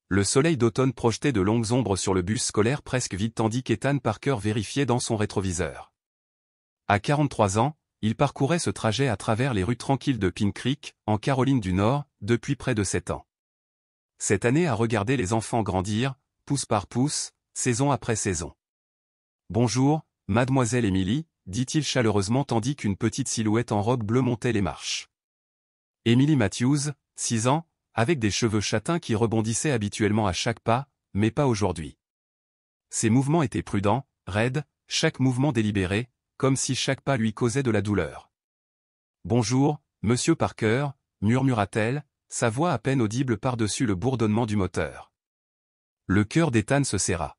Le soleil d'automne projetait de longues ombres sur le bus scolaire presque vide tandis qu'Ethan Parker vérifiait dans son rétroviseur. À 43 ans, il parcourait ce trajet à travers les rues tranquilles de Pine Creek, en Caroline du Nord, depuis près de 7 ans. Cette année a regardé les enfants grandir, pouce par pouce, saison après saison. « Bonjour, mademoiselle Emily », dit-il chaleureusement tandis qu'une petite silhouette en robe bleue montait les marches. Emily Matthews, 6 ans, avec des cheveux châtains qui rebondissaient habituellement à chaque pas, mais pas aujourd'hui. Ses mouvements étaient prudents, raides, chaque mouvement délibéré, comme si chaque pas lui causait de la douleur. « Bonjour, monsieur Parker », murmura-t-elle, sa voix à peine audible par-dessus le bourdonnement du moteur. Le cœur d'Ethan se serra.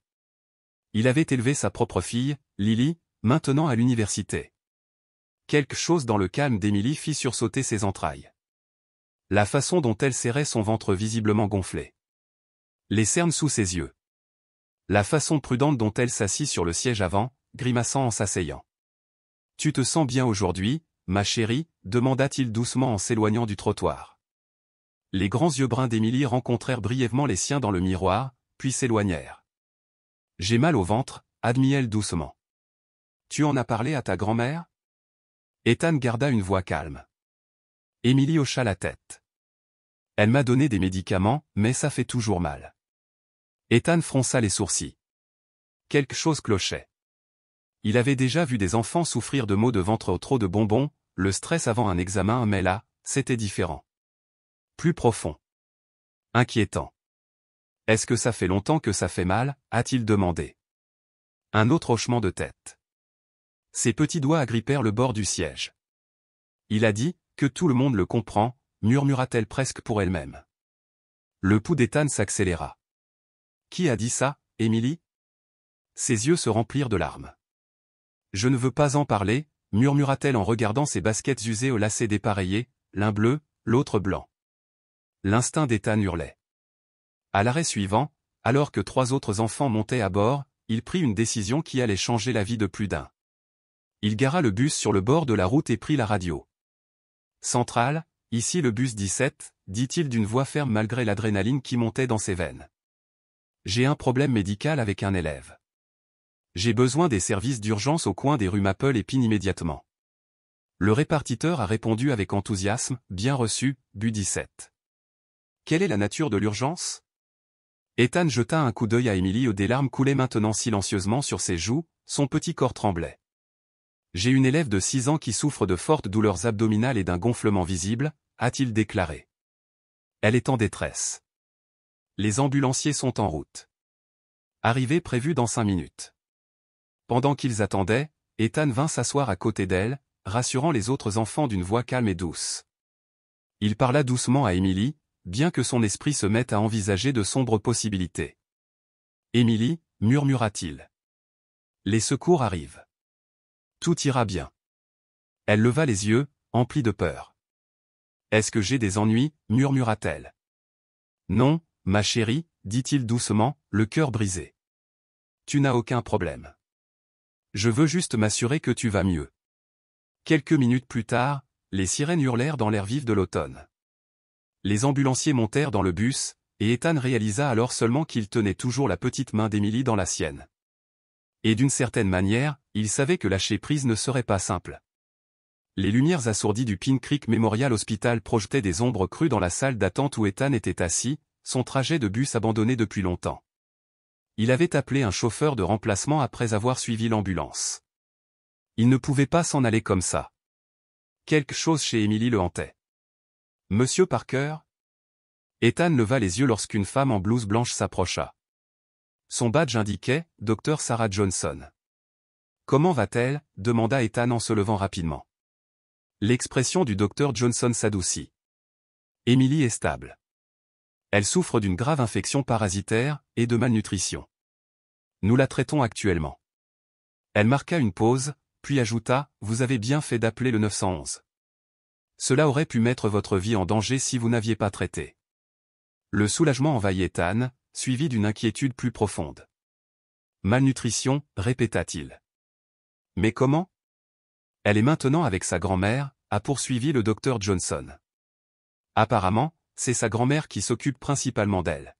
Il avait élevé sa propre fille, Lily, maintenant à l'université. Quelque chose dans le calme d'Emily fit sursauter ses entrailles. La façon dont elle serrait son ventre visiblement gonflé. Les cernes sous ses yeux. La façon prudente dont elle s'assit sur le siège avant, grimaçant en s'asseyant. « Tu te sens bien aujourd'hui, ma chérie ?» demanda-t-il doucement en s'éloignant du trottoir. Les grands yeux bruns d'Emily rencontrèrent brièvement les siens dans le miroir, puis s'éloignèrent. « J'ai mal au ventre, » admit-elle doucement. « Tu en as parlé à ta grand-mère » Ethan garda une voix calme. Emily hocha la tête. « Elle m'a donné des médicaments, mais ça fait toujours mal. » Ethan fronça les sourcils. Quelque chose clochait. Il avait déjà vu des enfants souffrir de maux de ventre au trop de bonbons, le stress avant un examen, mais là, c'était différent. Plus profond. Inquiétant. « Est-ce que ça fait longtemps que ça fait mal ?» a-t-il demandé. Un autre hochement de tête. Ses petits doigts agrippèrent le bord du siège. Il a dit, que tout le monde le comprend, murmura-t-elle presque pour elle-même. Le pouls d'Ethan s'accéléra. Qui a dit ça, Emily ? Ses yeux se remplirent de larmes. Je ne veux pas en parler, murmura-t-elle en regardant ses baskets usées aux lacets dépareillés, l'un bleu, l'autre blanc. L'instinct d'Ethan hurlait. À l'arrêt suivant, alors que 3 autres enfants montaient à bord, il prit une décision qui allait changer la vie de plus d'un. Il gara le bus sur le bord de la route et prit la radio. Centrale, ici le bus 17, dit-il d'une voix ferme malgré l'adrénaline qui montait dans ses veines. J'ai un problème médical avec un élève. J'ai besoin des services d'urgence au coin des rues Maple et Pine immédiatement. Le répartiteur a répondu avec enthousiasme, bien reçu, bus 17. Quelle est la nature de l'urgence ? Ethan jeta un coup d'œil à Emily où des larmes coulaient maintenant silencieusement sur ses joues, son petit corps tremblait. J'ai une élève de 6 ans qui souffre de fortes douleurs abdominales et d'un gonflement visible, a-t-il déclaré. Elle est en détresse. Les ambulanciers sont en route. Arrivée prévue dans 5 minutes. Pendant qu'ils attendaient, Ethan vint s'asseoir à côté d'elle, rassurant les autres enfants d'une voix calme et douce. Il parla doucement à Emily, bien que son esprit se mette à envisager de sombres possibilités. « Emily » murmura-t-il. « Les secours arrivent. Tout ira bien. » Elle leva les yeux, emplie de peur. « Est-ce que j'ai des ennuis » murmura-t-elle. « Non, ma chérie, » dit-il doucement, le cœur brisé. « Tu n'as aucun problème. Je veux juste m'assurer que tu vas mieux. » Quelques minutes plus tard, les sirènes hurlèrent dans l'air vif de l'automne. Les ambulanciers montèrent dans le bus, et Ethan réalisa alors seulement qu'il tenait toujours la petite main d'Emily dans la sienne. Et d'une certaine manière, il savait que lâcher prise ne serait pas simple. Les lumières assourdies du Pine Creek Memorial Hospital projetaient des ombres crues dans la salle d'attente où Ethan était assis, son trajet de bus abandonné depuis longtemps. Il avait appelé un chauffeur de remplacement après avoir suivi l'ambulance. Il ne pouvait pas s'en aller comme ça. Quelque chose chez Emily le hantait. « Monsieur Parker ?» Ethan leva les yeux lorsqu'une femme en blouse blanche s'approcha. Son badge indiquait « Dr Sarah Johnson ». « Comment va-t-elle » demanda Ethan en se levant rapidement. L'expression du Dr Johnson s'adoucit. « Emily est stable. Elle souffre d'une grave infection parasitaire et de malnutrition. Nous la traitons actuellement. » Elle marqua une pause, puis ajouta « Vous avez bien fait d'appeler le 911. Cela aurait pu mettre votre vie en danger si vous n'aviez pas traité. » Le soulagement envahit Ethan, suivi d'une inquiétude plus profonde. « Malnutrition » répéta-t-il. « Mais comment ? » Elle est maintenant avec sa grand-mère, a poursuivi le docteur Johnson. Apparemment, c'est sa grand-mère qui s'occupe principalement d'elle.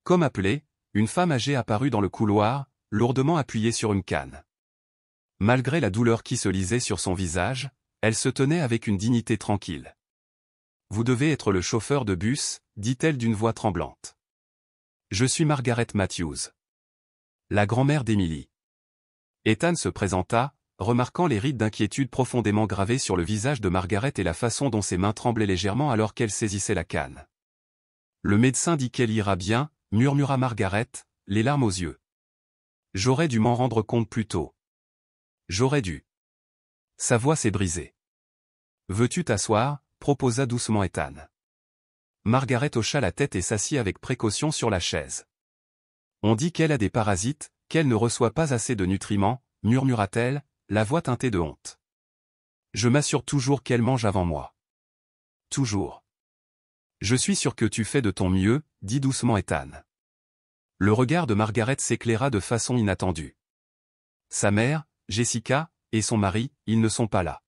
Comme appelée, une femme âgée apparut dans le couloir, lourdement appuyée sur une canne. Malgré la douleur qui se lisait sur son visage, elle se tenait avec une dignité tranquille. « Vous devez être le chauffeur de bus, dit-elle d'une voix tremblante. Je suis Margaret Matthews. La grand-mère d'Emily. Ethan se présenta, remarquant les rides d'inquiétude profondément gravées sur le visage de Margaret et la façon dont ses mains tremblaient légèrement alors qu'elle saisissait la canne. Le médecin dit qu'elle ira bien, murmura Margaret, les larmes aux yeux. J'aurais dû m'en rendre compte plus tôt. J'aurais dû. Sa voix s'est brisée. Veux-tu t'asseoir, proposa doucement Ethan. Margaret hocha la tête et s'assit avec précaution sur la chaise. On dit qu'elle a des parasites, qu'elle ne reçoit pas assez de nutriments, murmura-t-elle, la voix teintée de honte. Je m'assure toujours qu'elle mange avant moi. Toujours. Je suis sûr que tu fais de ton mieux, dit doucement Ethan. Le regard de Margaret s'éclaira de façon inattendue. Sa mère, Jessica, et son mari, ils ne sont pas là.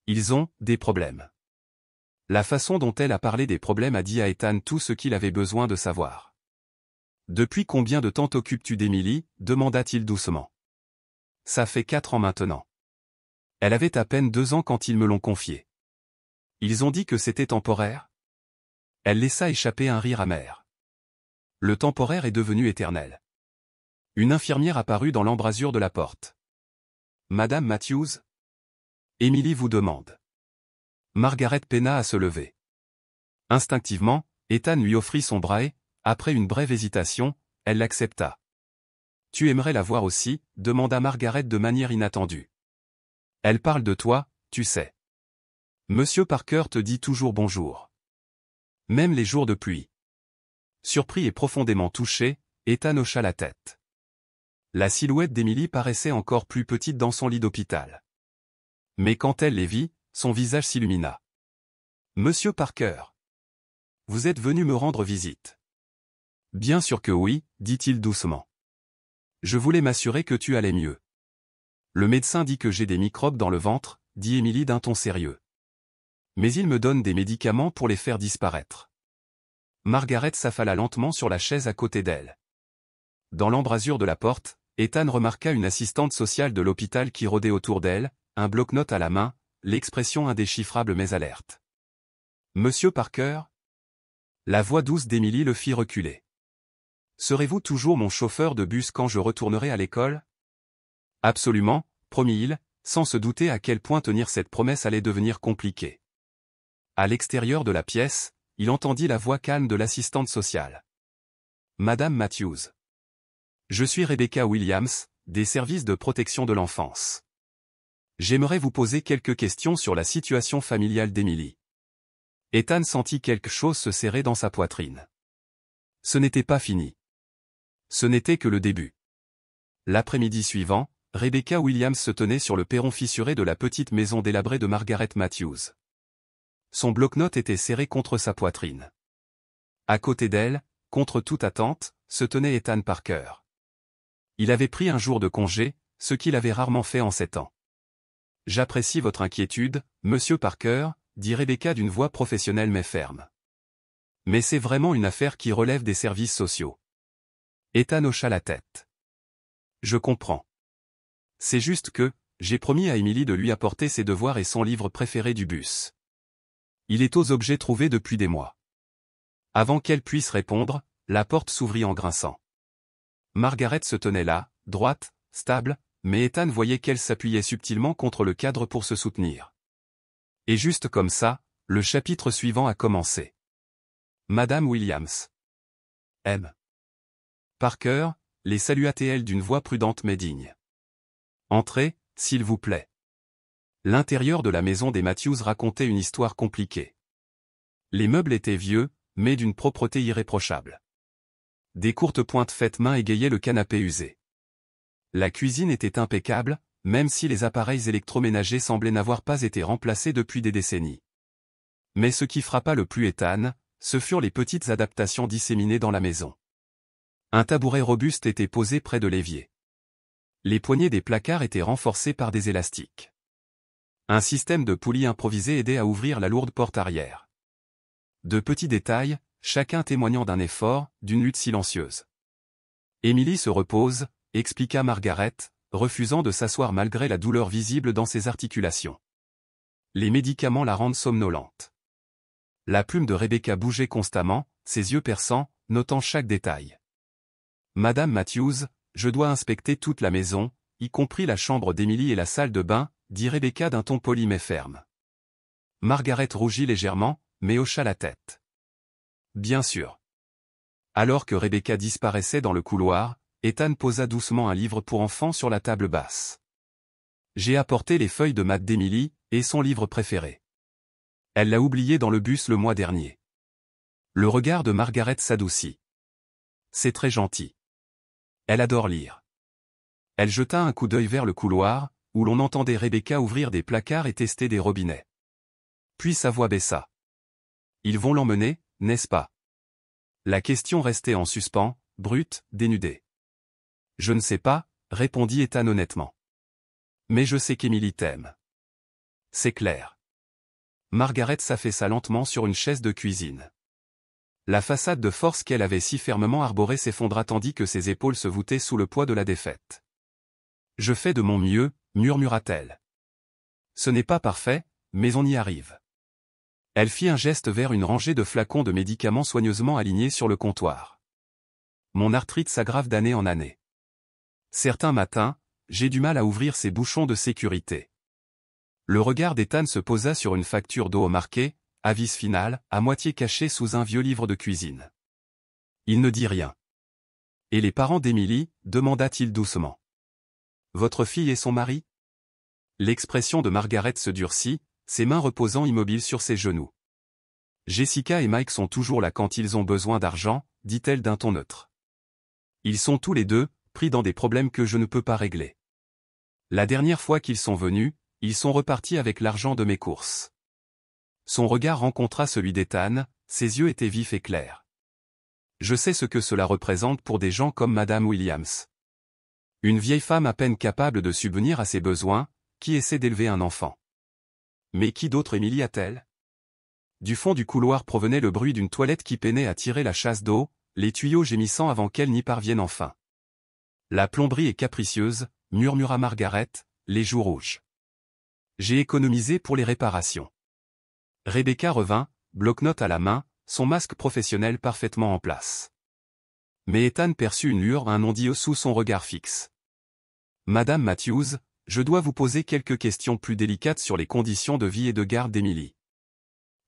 Ils ont des problèmes. La façon dont elle a parlé des problèmes a dit à Ethan tout ce qu'il avait besoin de savoir. Depuis combien de temps t'occupes-tu d'Emily, demanda-t-il doucement. Ça fait 4 ans maintenant. Elle avait à peine 2 ans quand ils me l'ont confiée. Ils ont dit que c'était temporaire. Elle laissa échapper un rire amer. Le temporaire est devenu éternel. Une infirmière apparut dans l'embrasure de la porte. Madame Matthews? Emily vous demande. Margaret peina à se lever. Instinctivement, Ethan lui offrit son bras et, après une brève hésitation, elle l'accepta. Tu aimerais la voir aussi, demanda Margaret de manière inattendue. Elle parle de toi, tu sais. Monsieur Parker te dit toujours bonjour. Même les jours de pluie. Surpris et profondément touché, Ethan hocha la tête. La silhouette d'Emily paraissait encore plus petite dans son lit d'hôpital. Mais quand elle les vit, son visage s'illumina. Monsieur Parker. Vous êtes venu me rendre visite. Bien sûr que oui, dit-il doucement. Je voulais m'assurer que tu allais mieux. Le médecin dit que j'ai des microbes dans le ventre, dit Emily d'un ton sérieux. Mais il me donne des médicaments pour les faire disparaître. Margaret s'affala lentement sur la chaise à côté d'elle. Dans l'embrasure de la porte, Ethan remarqua une assistante sociale de l'hôpital qui rôdait autour d'elle, un bloc-notes à la main, l'expression indéchiffrable mais alerte. Monsieur Parker? La voix douce d'Emily le fit reculer. Serez-vous toujours mon chauffeur de bus quand je retournerai à l'école? Absolument, promit-il, sans se douter à quel point tenir cette promesse allait devenir compliqué. À l'extérieur de la pièce, il entendit la voix calme de l'assistante sociale. Madame Matthews. Je suis Rebecca Williams, des services de protection de l'enfance. J'aimerais vous poser quelques questions sur la situation familiale d'Emily. Ethan sentit quelque chose se serrer dans sa poitrine. Ce n'était pas fini. Ce n'était que le début. L'après-midi suivant, Rebecca Williams se tenait sur le perron fissuré de la petite maison délabrée de Margaret Matthews. Son bloc-notes était serré contre sa poitrine. À côté d'elle, contre toute attente, se tenait Ethan Parker. Il avait pris un jour de congé, ce qu'il avait rarement fait en 7 ans. J'apprécie votre inquiétude, monsieur Parker, dit Rebecca d'une voix professionnelle mais ferme. Mais c'est vraiment une affaire qui relève des services sociaux. Ethan hocha la tête. Je comprends. C'est juste que, j'ai promis à Emily de lui apporter ses devoirs et son livre préféré du bus. Il est aux objets trouvés depuis des mois. Avant qu'elle puisse répondre, la porte s'ouvrit en grinçant. Margaret se tenait là, droite, stable, mais Ethan voyait qu'elle s'appuyait subtilement contre le cadre pour se soutenir. Et juste comme ça, le chapitre suivant a commencé. Madame Williams. M. Parker, les salua-t-elle d'une voix prudente mais digne. Entrez, s'il vous plaît. L'intérieur de la maison des Matthews racontait une histoire compliquée. Les meubles étaient vieux, mais d'une propreté irréprochable. Des courtes pointes faites main égayaient le canapé usé. La cuisine était impeccable, même si les appareils électroménagers semblaient n'avoir pas été remplacés depuis des décennies. Mais ce qui frappa le plus Ethan, ce furent les petites adaptations disséminées dans la maison. Un tabouret robuste était posé près de l'évier. Les poignées des placards étaient renforcées par des élastiques. Un système de poulies improvisé aidait à ouvrir la lourde porte arrière. De petits détails, chacun témoignant d'un effort, d'une lutte silencieuse. Émilie se repose, expliqua Margaret, refusant de s'asseoir malgré la douleur visible dans ses articulations. Les médicaments la rendent somnolente. La plume de Rebecca bougeait constamment, ses yeux perçants, notant chaque détail. Madame Matthews, je dois inspecter toute la maison, y compris la chambre d'Émilie et la salle de bain, dit Rebecca d'un ton poli mais ferme. Margaret rougit légèrement, mais hocha la tête. Bien sûr. Alors que Rebecca disparaissait dans le couloir, Ethan posa doucement un livre pour enfants sur la table basse. J'ai apporté les feuilles de maths d'Émilie, et son livre préféré. Elle l'a oublié dans le bus le mois dernier. Le regard de Margaret s'adoucit. C'est très gentil. Elle adore lire. Elle jeta un coup d'œil vers le couloir, où l'on entendait Rebecca ouvrir des placards et tester des robinets. Puis sa voix baissa. Ils vont l'emmener, n'est-ce pas? La question restait en suspens, brute, dénudée. Je ne sais pas, répondit Ethan honnêtement. Mais je sais qu'Émilie t'aime. C'est clair. Margaret s'affaissa lentement sur une chaise de cuisine. La façade de force qu'elle avait si fermement arborée s'effondra tandis que ses épaules se voûtaient sous le poids de la défaite. Je fais de mon mieux, murmura-t-elle. Ce n'est pas parfait, mais on y arrive. Elle fit un geste vers une rangée de flacons de médicaments soigneusement alignés sur le comptoir. Mon arthrite s'aggrave d'année en année. Certains matins, j'ai du mal à ouvrir ces bouchons de sécurité. Le regard d'Ethan se posa sur une facture d'eau marquée, avis final, à moitié cachée sous un vieux livre de cuisine. Il ne dit rien. Et les parents d'Émilie, demanda-t-il doucement. Votre fille et son mari? L'expression de Margaret se durcit, ses mains reposant immobiles sur ses genoux. Jessica et Mike sont toujours là quand ils ont besoin d'argent, dit-elle d'un ton neutre. Ils sont tous les deux, pris dans des problèmes que je ne peux pas régler. La dernière fois qu'ils sont venus, ils sont repartis avec l'argent de mes courses. Son regard rencontra celui d'Ethan, ses yeux étaient vifs et clairs. Je sais ce que cela représente pour des gens comme Madame Williams. Une vieille femme à peine capable de subvenir à ses besoins, qui essaie d'élever un enfant. Mais qui d'autre Émilie a-t-elle? Du fond du couloir provenait le bruit d'une toilette qui peinait à tirer la chasse d'eau, les tuyaux gémissant avant qu'elle n'y parvienne enfin. La plomberie est capricieuse, murmura Margaret, les joues rouges. J'ai économisé pour les réparations. Rebecca revint, bloc-notes à la main, son masque professionnel parfaitement en place. Mais Ethan perçut une lueur, un non-dit sous son regard fixe. Madame Matthews, je dois vous poser quelques questions plus délicates sur les conditions de vie et de garde d'Émilie.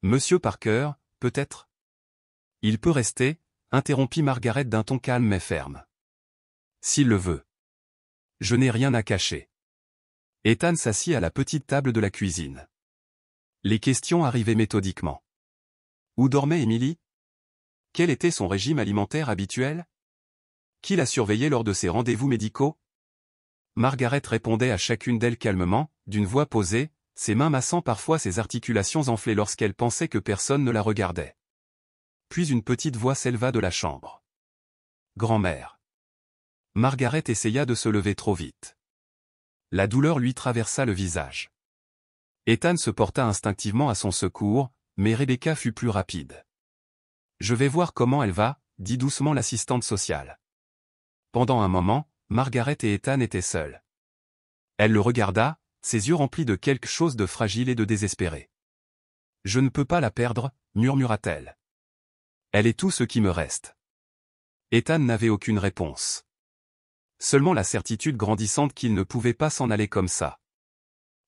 Monsieur Parker, peut-être? Il peut rester, interrompit Margaret d'un ton calme mais ferme. S'il le veut. Je n'ai rien à cacher. Ethan s'assit à la petite table de la cuisine. Les questions arrivaient méthodiquement. Où dormait Émilie? Quel était son régime alimentaire habituel? Qui la surveillait lors de ses rendez-vous médicaux? Margaret répondait à chacune d'elles calmement, d'une voix posée, ses mains massant parfois ses articulations enflées lorsqu'elle pensait que personne ne la regardait. Puis une petite voix s'éleva de la chambre. Grand-mère. Margaret essaya de se lever trop vite. La douleur lui traversa le visage. Ethan se porta instinctivement à son secours, mais Rebecca fut plus rapide. Je vais voir comment elle va, dit doucement l'assistante sociale. Pendant un moment, Margaret et Ethan étaient seuls. Elle le regarda, ses yeux remplis de quelque chose de fragile et de désespéré. Je ne peux pas la perdre, murmura-t-elle. Elle est tout ce qui me reste. Ethan n'avait aucune réponse. Seulement la certitude grandissante qu'il ne pouvait pas s'en aller comme ça.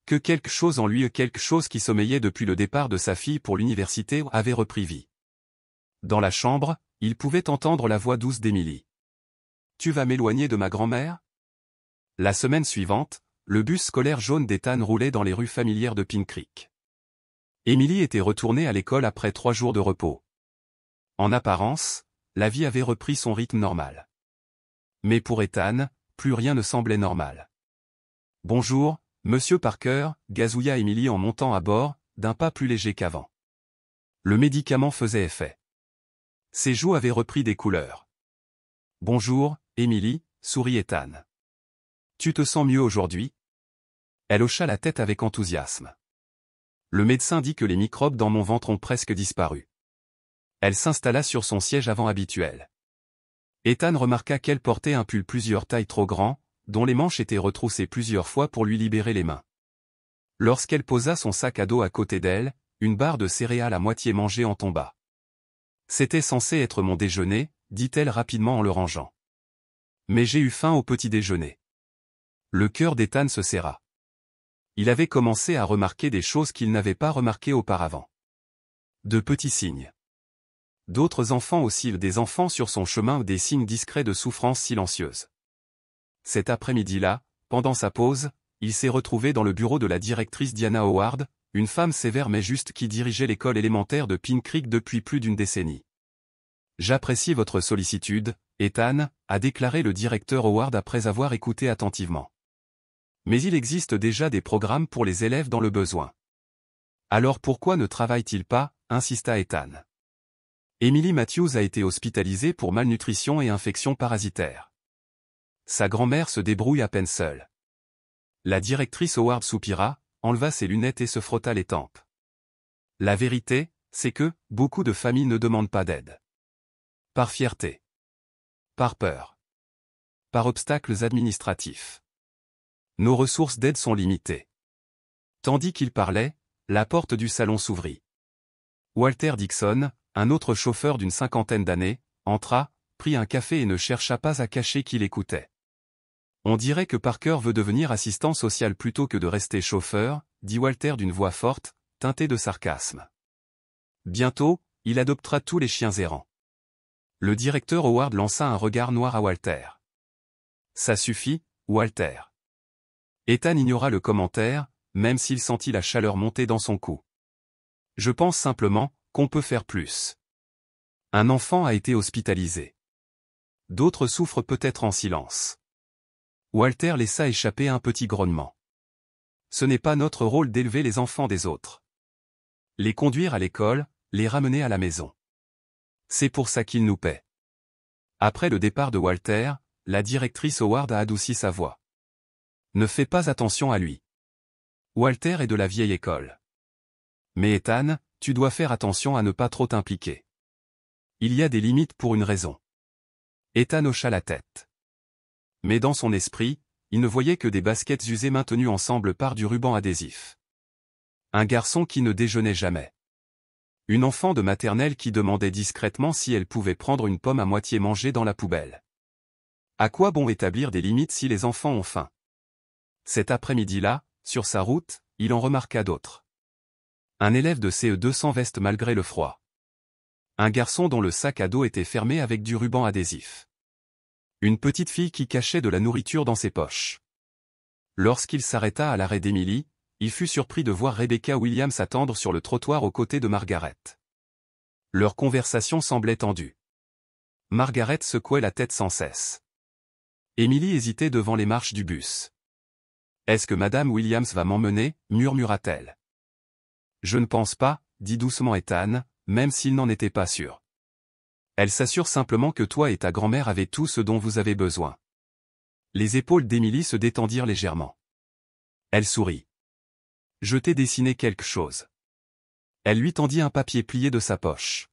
Que quelque chose en lui, quelque chose qui sommeillait depuis le départ de sa fille pour l'université, avait repris vie. Dans la chambre, il pouvait entendre la voix douce d'Émilie. Tu vas m'éloigner de ma grand-mère? La semaine suivante, le bus scolaire jaune d'Ethan roulait dans les rues familières de Pine Creek. Émilie était retournée à l'école après 3 jours de repos. En apparence, la vie avait repris son rythme normal. Mais pour Ethan, plus rien ne semblait normal. Bonjour, Monsieur Parker, gazouilla Émilie en montant à bord, d'un pas plus léger qu'avant. Le médicament faisait effet. Ses joues avaient repris des couleurs. Bonjour, Émilie, sourit Ethan. Tu te sens mieux aujourd'hui? Elle hocha la tête avec enthousiasme. Le médecin dit que les microbes dans mon ventre ont presque disparu. Elle s'installa sur son siège avant habituel. Ethan remarqua qu'elle portait un pull plusieurs tailles trop grand, dont les manches étaient retroussées plusieurs fois pour lui libérer les mains. Lorsqu'elle posa son sac à dos à côté d'elle, une barre de céréales à moitié mangée en tomba. C'était censé être mon déjeuner, dit-elle rapidement en le rangeant. Mais j'ai eu faim au petit déjeuner. Le cœur d'Ethan se serra. Il avait commencé à remarquer des choses qu'il n'avait pas remarquées auparavant. De petits signes. D'autres enfants aussi, des enfants sur son chemin, des signes discrets de souffrance silencieuse. Cet après-midi-là, pendant sa pause, il s'est retrouvé dans le bureau de la directrice Diana Howard, une femme sévère mais juste qui dirigeait l'école élémentaire de Pine Creek depuis plus d'une décennie. « J'apprécie votre sollicitude, Ethan », a déclaré le directeur Howard après avoir écouté attentivement. Mais il existe déjà des programmes pour les élèves dans le besoin. Alors pourquoi ne travaille-t-il pas, insista Ethan. Emily Matthews a été hospitalisée pour malnutrition et infection parasitaire. Sa grand-mère se débrouille à peine seule. La directrice Howard soupira, enleva ses lunettes et se frotta les tempes. La vérité, c'est que, beaucoup de familles ne demandent pas d'aide. Par fierté. Par peur. Par obstacles administratifs. Nos ressources d'aide sont limitées. Tandis qu'il parlait, la porte du salon s'ouvrit. Walter Dixon, un autre chauffeur d'une cinquantaine d'années, entra, prit un café et ne chercha pas à cacher qu'il écoutait. On dirait que Parker veut devenir assistant social plutôt que de rester chauffeur, dit Walter d'une voix forte, teintée de sarcasme. Bientôt, il adoptera tous les chiens errants. Le directeur Howard lança un regard noir à Walter. Ça suffit, Walter. Ethan ignora le commentaire, même s'il sentit la chaleur monter dans son cou. Je pense simplement qu'on peut faire plus. Un enfant a été hospitalisé. D'autres souffrent peut-être en silence. Walter laissa échapper un petit grognement. Ce n'est pas notre rôle d'élever les enfants des autres. Les conduire à l'école, les ramener à la maison. C'est pour ça qu'ils nous paient. Après le départ de Walter, la directrice Howard a adouci sa voix. Ne fais pas attention à lui. Walter est de la vieille école. Mais Ethan, tu dois faire attention à ne pas trop t'impliquer. Il y a des limites pour une raison. Ethan hocha la tête. Mais dans son esprit, il ne voyait que des baskets usées maintenues ensemble par du ruban adhésif. Un garçon qui ne déjeunait jamais. Une enfant de maternelle qui demandait discrètement si elle pouvait prendre une pomme à moitié mangée dans la poubelle. À quoi bon établir des limites si les enfants ont faim? Cet après-midi-là, sur sa route, il en remarqua d'autres. Un élève de CE2 sans veste malgré le froid. Un garçon dont le sac à dos était fermé avec du ruban adhésif. Une petite fille qui cachait de la nourriture dans ses poches. Lorsqu'il s'arrêta à l'arrêt d'Emily, il fut surpris de voir Rebecca Williams attendre sur le trottoir aux côtés de Margaret. Leur conversation semblait tendue. Margaret secouait la tête sans cesse. Emily hésitait devant les marches du bus. « Est-ce que Madame Williams va m'emmener » murmura-t-elle. « Je ne pense pas » dit doucement Ethan, même s'il n'en était pas sûr. Elle s'assure simplement que toi et ta grand-mère avez tout ce dont vous avez besoin. Les épaules d'Emily se détendirent légèrement. Elle sourit. Je t'ai dessiné quelque chose. Elle lui tendit un papier plié de sa poche.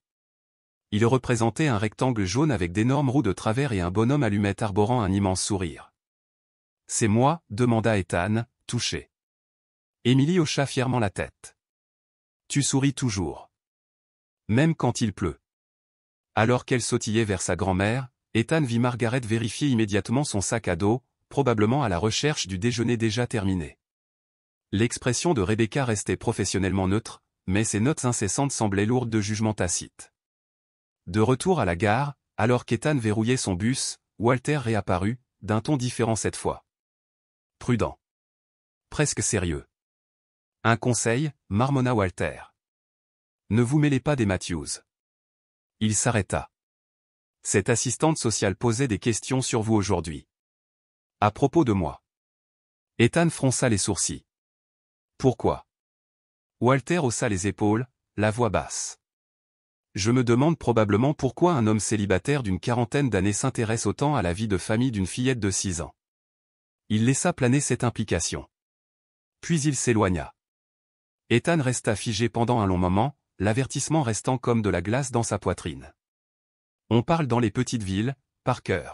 Il représentait un rectangle jaune avec d'énormes roues de travers et un bonhomme allumette arborant un immense sourire. « C'est moi » demanda Ethan, touché. Emily hocha fièrement la tête. « Tu souris toujours. Même quand il pleut. » Alors qu'elle sautillait vers sa grand-mère, Ethan vit Margaret vérifier immédiatement son sac à dos, probablement à la recherche du déjeuner déjà terminé. L'expression de Rebecca restait professionnellement neutre, mais ses notes incessantes semblaient lourdes de jugement tacite. De retour à la gare, alors qu'Ethan verrouillait son bus, Walter réapparut, d'un ton différent cette fois. Prudent. Presque sérieux. Un conseil, marmonna Walter. Ne vous mêlez pas des Matthews. Il s'arrêta. Cette assistante sociale posait des questions sur vous aujourd'hui. À propos de moi. Ethan fronça les sourcils. Pourquoi? Walter haussa les épaules, la voix basse. Je me demande probablement pourquoi un homme célibataire d'une quarantaine d'années s'intéresse autant à la vie de famille d'une fillette de 6 ans. Il laissa planer cette implication. Puis il s'éloigna. Ethan resta figé pendant un long moment, l'avertissement restant comme de la glace dans sa poitrine. On parle dans les petites villes, Parker.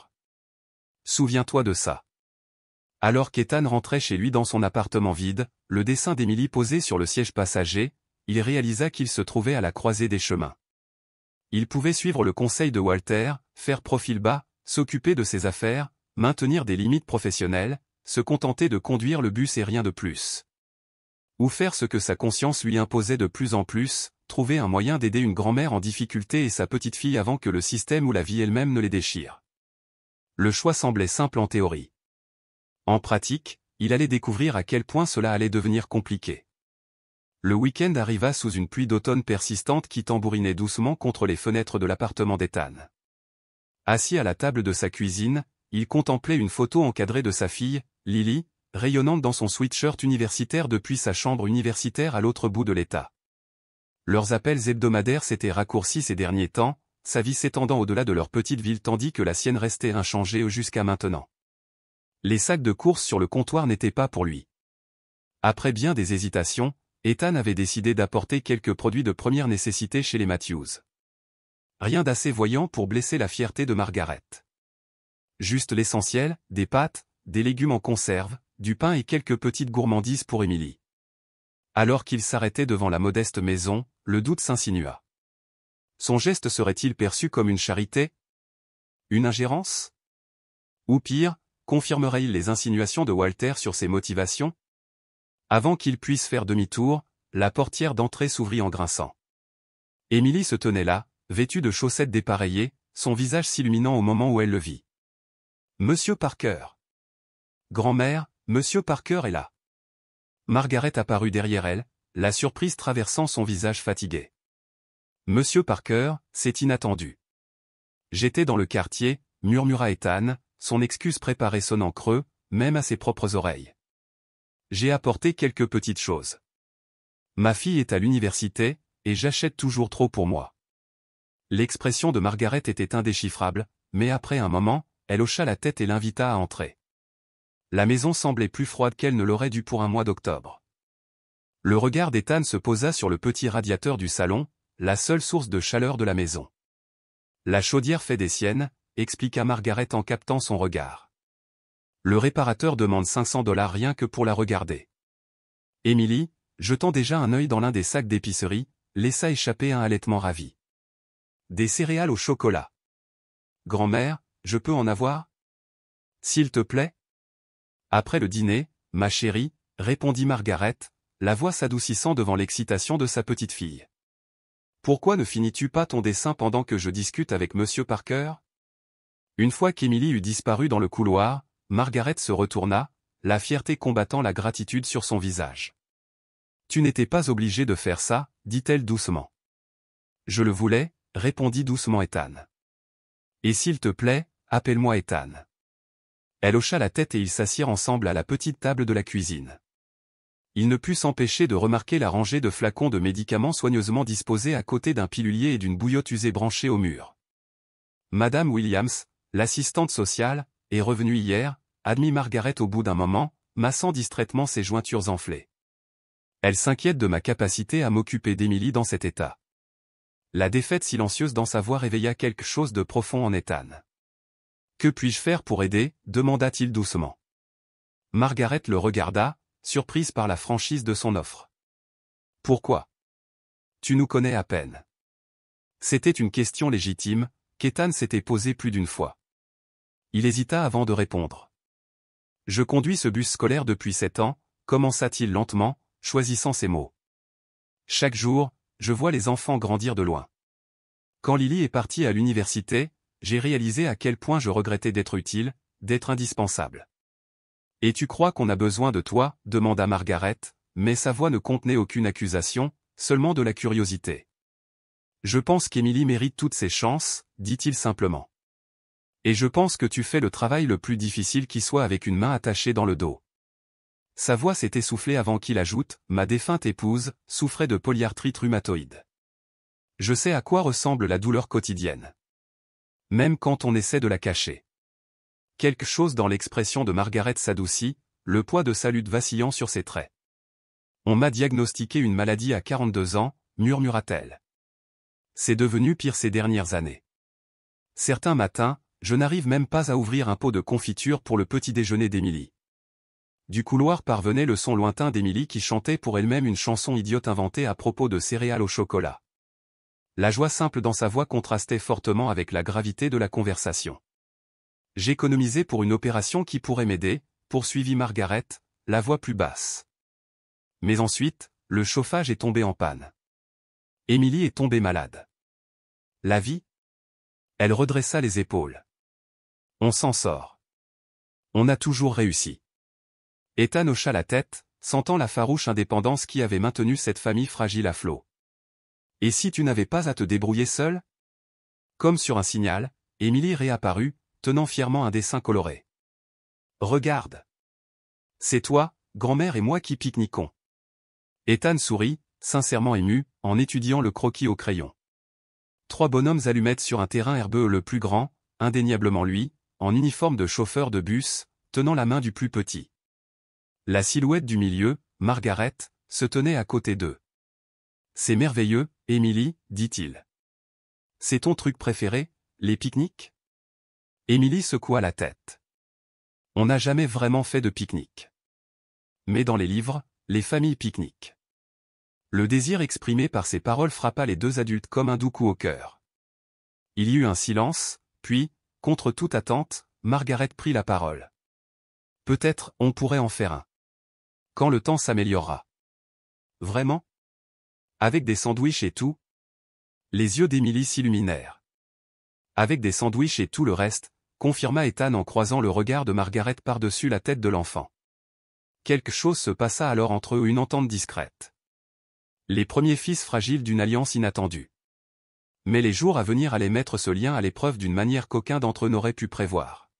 Souviens-toi de ça. Alors qu'Ethan rentrait chez lui dans son appartement vide, le dessin d'Emily posé sur le siège passager, il réalisa qu'il se trouvait à la croisée des chemins. Il pouvait suivre le conseil de Walter, faire profil bas, s'occuper de ses affaires, maintenir des limites professionnelles, se contenter de conduire le bus et rien de plus. Ou faire ce que sa conscience lui imposait de plus en plus, trouver un moyen d'aider une grand-mère en difficulté et sa petite-fille avant que le système ou la vie elle-même ne les déchire. Le choix semblait simple en théorie. En pratique, il allait découvrir à quel point cela allait devenir compliqué. Le week-end arriva sous une pluie d'automne persistante qui tambourinait doucement contre les fenêtres de l'appartement d'Ethan. Assis à la table de sa cuisine, il contemplait une photo encadrée de sa fille, Lily, rayonnante dans son sweatshirt universitaire depuis sa chambre universitaire à l'autre bout de l'État. Leurs appels hebdomadaires s'étaient raccourcis ces derniers temps, sa vie s'étendant au-delà de leur petite ville tandis que la sienne restait inchangée jusqu'à maintenant. Les sacs de courses sur le comptoir n'étaient pas pour lui. Après bien des hésitations, Ethan avait décidé d'apporter quelques produits de première nécessité chez les Matthews. Rien d'assez voyant pour blesser la fierté de Margaret. Juste l'essentiel, des pâtes, des légumes en conserve, du pain et quelques petites gourmandises pour Emily. Alors qu'il s'arrêtait devant la modeste maison, le doute s'insinua. Son geste serait-il perçu comme une charité? Une ingérence? Ou pire, confirmerait-il les insinuations de Walter sur ses motivations? Avant qu'il puisse faire demi-tour, la portière d'entrée s'ouvrit en grinçant. Emily se tenait là, vêtue de chaussettes dépareillées, son visage s'illuminant au moment où elle le vit. Monsieur Parker. Grand-mère, Monsieur Parker est là. Margaret apparut derrière elle, la surprise traversant son visage fatigué. Monsieur Parker, c'est inattendu. J'étais dans le quartier, murmura Ethan, son excuse préparée sonnant creux, même à ses propres oreilles. J'ai apporté quelques petites choses. Ma fille est à l'université, et j'achète toujours trop pour moi. L'expression de Margaret était indéchiffrable, mais après un moment, elle hocha la tête et l'invita à entrer. La maison semblait plus froide qu'elle ne l'aurait dû pour un mois d'octobre. Le regard d'Ethan se posa sur le petit radiateur du salon, la seule source de chaleur de la maison. La chaudière fait des siennes, expliqua Margaret en captant son regard. Le réparateur demande $500 rien que pour la regarder. Emily, jetant déjà un œil dans l'un des sacs d'épicerie, laissa échapper un halètement ravi. Des céréales au chocolat. Grand-mère, je peux en avoir? S'il te plaît? Après le dîner, ma chérie, répondit Margaret, la voix s'adoucissant devant l'excitation de sa petite fille. Pourquoi ne finis-tu pas ton dessin pendant que je discute avec Monsieur Parker? Une fois qu'Emily eut disparu dans le couloir, Margaret se retourna, la fierté combattant la gratitude sur son visage. Tu n'étais pas obligé de faire ça, dit-elle doucement. Je le voulais, répondit doucement Ethan. Et s'il te plaît, appelle-moi Ethan. Elle hocha la tête et ils s'assirent ensemble à la petite table de la cuisine. Il ne put s'empêcher de remarquer la rangée de flacons de médicaments soigneusement disposés à côté d'un pilulier et d'une bouillotte usée branchée au mur. Madame Williams, l'assistante sociale, est revenue hier, admit Margaret au bout d'un moment, massant distraitement ses jointures enflées. Elle s'inquiète de ma capacité à m'occuper d'Emily dans cet état. La défaite silencieuse dans sa voix réveilla quelque chose de profond en Ethan. Que puis-je faire pour aider? Demanda-t-il doucement. Margaret le regarda, surprise par la franchise de son offre. Pourquoi? Tu nous connais à peine. C'était une question légitime, qu'Ethan s'était posée plus d'une fois. Il hésita avant de répondre. Je conduis ce bus scolaire depuis 7 ans, commença-t-il lentement, choisissant ses mots. Chaque jour, je vois les enfants grandir de loin. Quand Lily est partie à l'université, j'ai réalisé à quel point je regrettais d'être utile, d'être indispensable. Et tu crois qu'on a besoin de toi? Demanda Margaret, mais sa voix ne contenait aucune accusation, seulement de la curiosité. Je pense qu'Emily mérite toutes ses chances, dit-il simplement. Et je pense que tu fais le travail le plus difficile qui soit avec une main attachée dans le dos. Sa voix s'est essoufflée avant qu'il ajoute, ma défunte épouse souffrait de polyarthrite rhumatoïde. Je sais à quoi ressemble la douleur quotidienne. Même quand on essaie de la cacher. Quelque chose dans l'expression de Margaret s'adoucit, le poids de sa lutte vacillant sur ses traits. On m'a diagnostiqué une maladie à 42 ans, murmura-t-elle. C'est devenu pire ces dernières années. Certains matins, je n'arrive même pas à ouvrir un pot de confiture pour le petit déjeuner d'Émilie. Du couloir parvenait le son lointain d'Émilie qui chantait pour elle-même une chanson idiote inventée à propos de céréales au chocolat. La joie simple dans sa voix contrastait fortement avec la gravité de la conversation. J'économisais pour une opération qui pourrait m'aider, poursuivit Margaret, la voix plus basse. Mais ensuite, le chauffage est tombé en panne. Émilie est tombée malade. La vie? Elle redressa les épaules. On s'en sort. On a toujours réussi. Ethan hocha la tête, sentant la farouche indépendance qui avait maintenu cette famille fragile à flot. Et si tu n'avais pas à te débrouiller seule? Comme sur un signal, Émilie réapparut, tenant fièrement un dessin coloré. Regarde. C'est toi, grand-mère et moi qui pique-niquons. Ethan sourit, sincèrement ému, en étudiant le croquis au crayon. 3 bonhommes allumettes sur un terrain herbeux, le plus grand, indéniablement lui, en uniforme de chauffeur de bus, tenant la main du plus petit. La silhouette du milieu, Margaret, se tenait à côté d'eux. C'est merveilleux, Émilie, dit-il. C'est ton truc préféré, les pique-niques? Émilie secoua la tête. On n'a jamais vraiment fait de pique-nique. Mais dans les livres, les familles pique-niquent. Le désir exprimé par ces paroles frappa les 2 adultes comme un doux coup au cœur. Il y eut un silence, puis, contre toute attente, Margaret prit la parole. Peut-être on pourrait en faire un. Quand le temps s'améliorera. Vraiment? Avec des sandwichs et tout? Les yeux d'Émilie s'illuminèrent. Avec des sandwichs et tout le reste, confirma Ethan en croisant le regard de Margaret par-dessus la tête de l'enfant. Quelque chose se passa alors entre eux, une entente discrète. Les premiers fils fragiles d'une alliance inattendue. Mais les jours à venir allaient mettre ce lien à l'épreuve d'une manière qu'aucun d'entre eux n'aurait pu prévoir.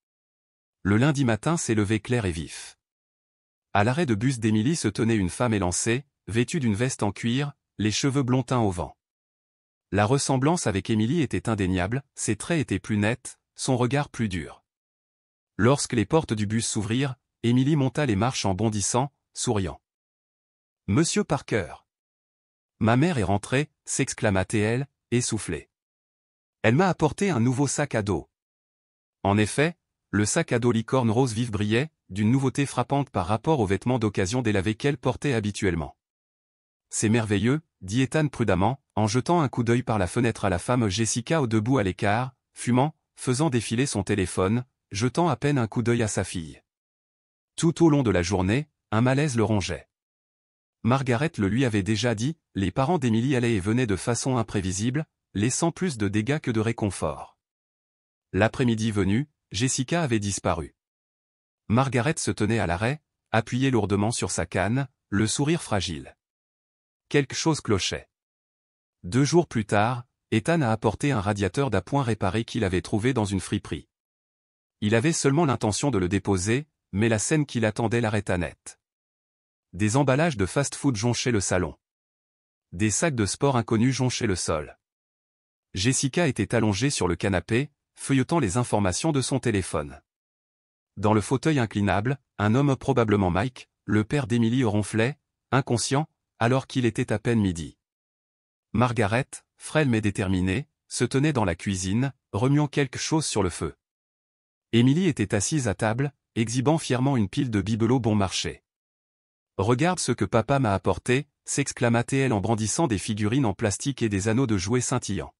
Le lundi matin s'est levé clair et vif. À l'arrêt de bus d'Émilie se tenait une femme élancée, vêtue d'une veste en cuir, les cheveux blonds teints au vent. La ressemblance avec Émilie était indéniable, ses traits étaient plus nets, son regard plus dur. Lorsque les portes du bus s'ouvrirent, Émilie monta les marches en bondissant, souriant. « Monsieur Parker !»« Ma mère est rentrée » s'exclama-t-elle, essoufflée. « Elle m'a apporté un nouveau sac à dos. » En effet, le sac à dos licorne rose vif brillait, d'une nouveauté frappante par rapport aux vêtements d'occasion délavés qu'elle portait habituellement. « C'est merveilleux » dit Ethan prudemment, en jetant un coup d'œil par la fenêtre à la femme Jessica au debout à l'écart, fumant, faisant défiler son téléphone, jetant à peine un coup d'œil à sa fille. Tout au long de la journée, un malaise le rongeait. Margaret le lui avait déjà dit, les parents d'Émilie allaient et venaient de façon imprévisible, laissant plus de dégâts que de réconfort. L'après-midi venu, Jessica avait disparu. Margaret se tenait à l'arrêt, appuyée lourdement sur sa canne, le sourire fragile. Quelque chose clochait. 2 jours plus tard, Ethan a apporté un radiateur d'appoint réparé qu'il avait trouvé dans une friperie. Il avait seulement l'intention de le déposer, mais la scène qui l'attendait l'arrêta net. Des emballages de fast-food jonchaient le salon. Des sacs de sport inconnus jonchaient le sol. Jessica était allongée sur le canapé, feuilletant les informations de son téléphone. Dans le fauteuil inclinable, un homme, probablement Mike, le père d'Émilie, ronflait, inconscient, alors qu'il était à peine midi. Margaret, frêle mais déterminée, se tenait dans la cuisine, remuant quelque chose sur le feu. Émilie était assise à table, exhibant fièrement une pile de bibelots bon marché. « Regarde ce que papa m'a apporté » s'exclama-t-elle en brandissant des figurines en plastique et des anneaux de jouets scintillants.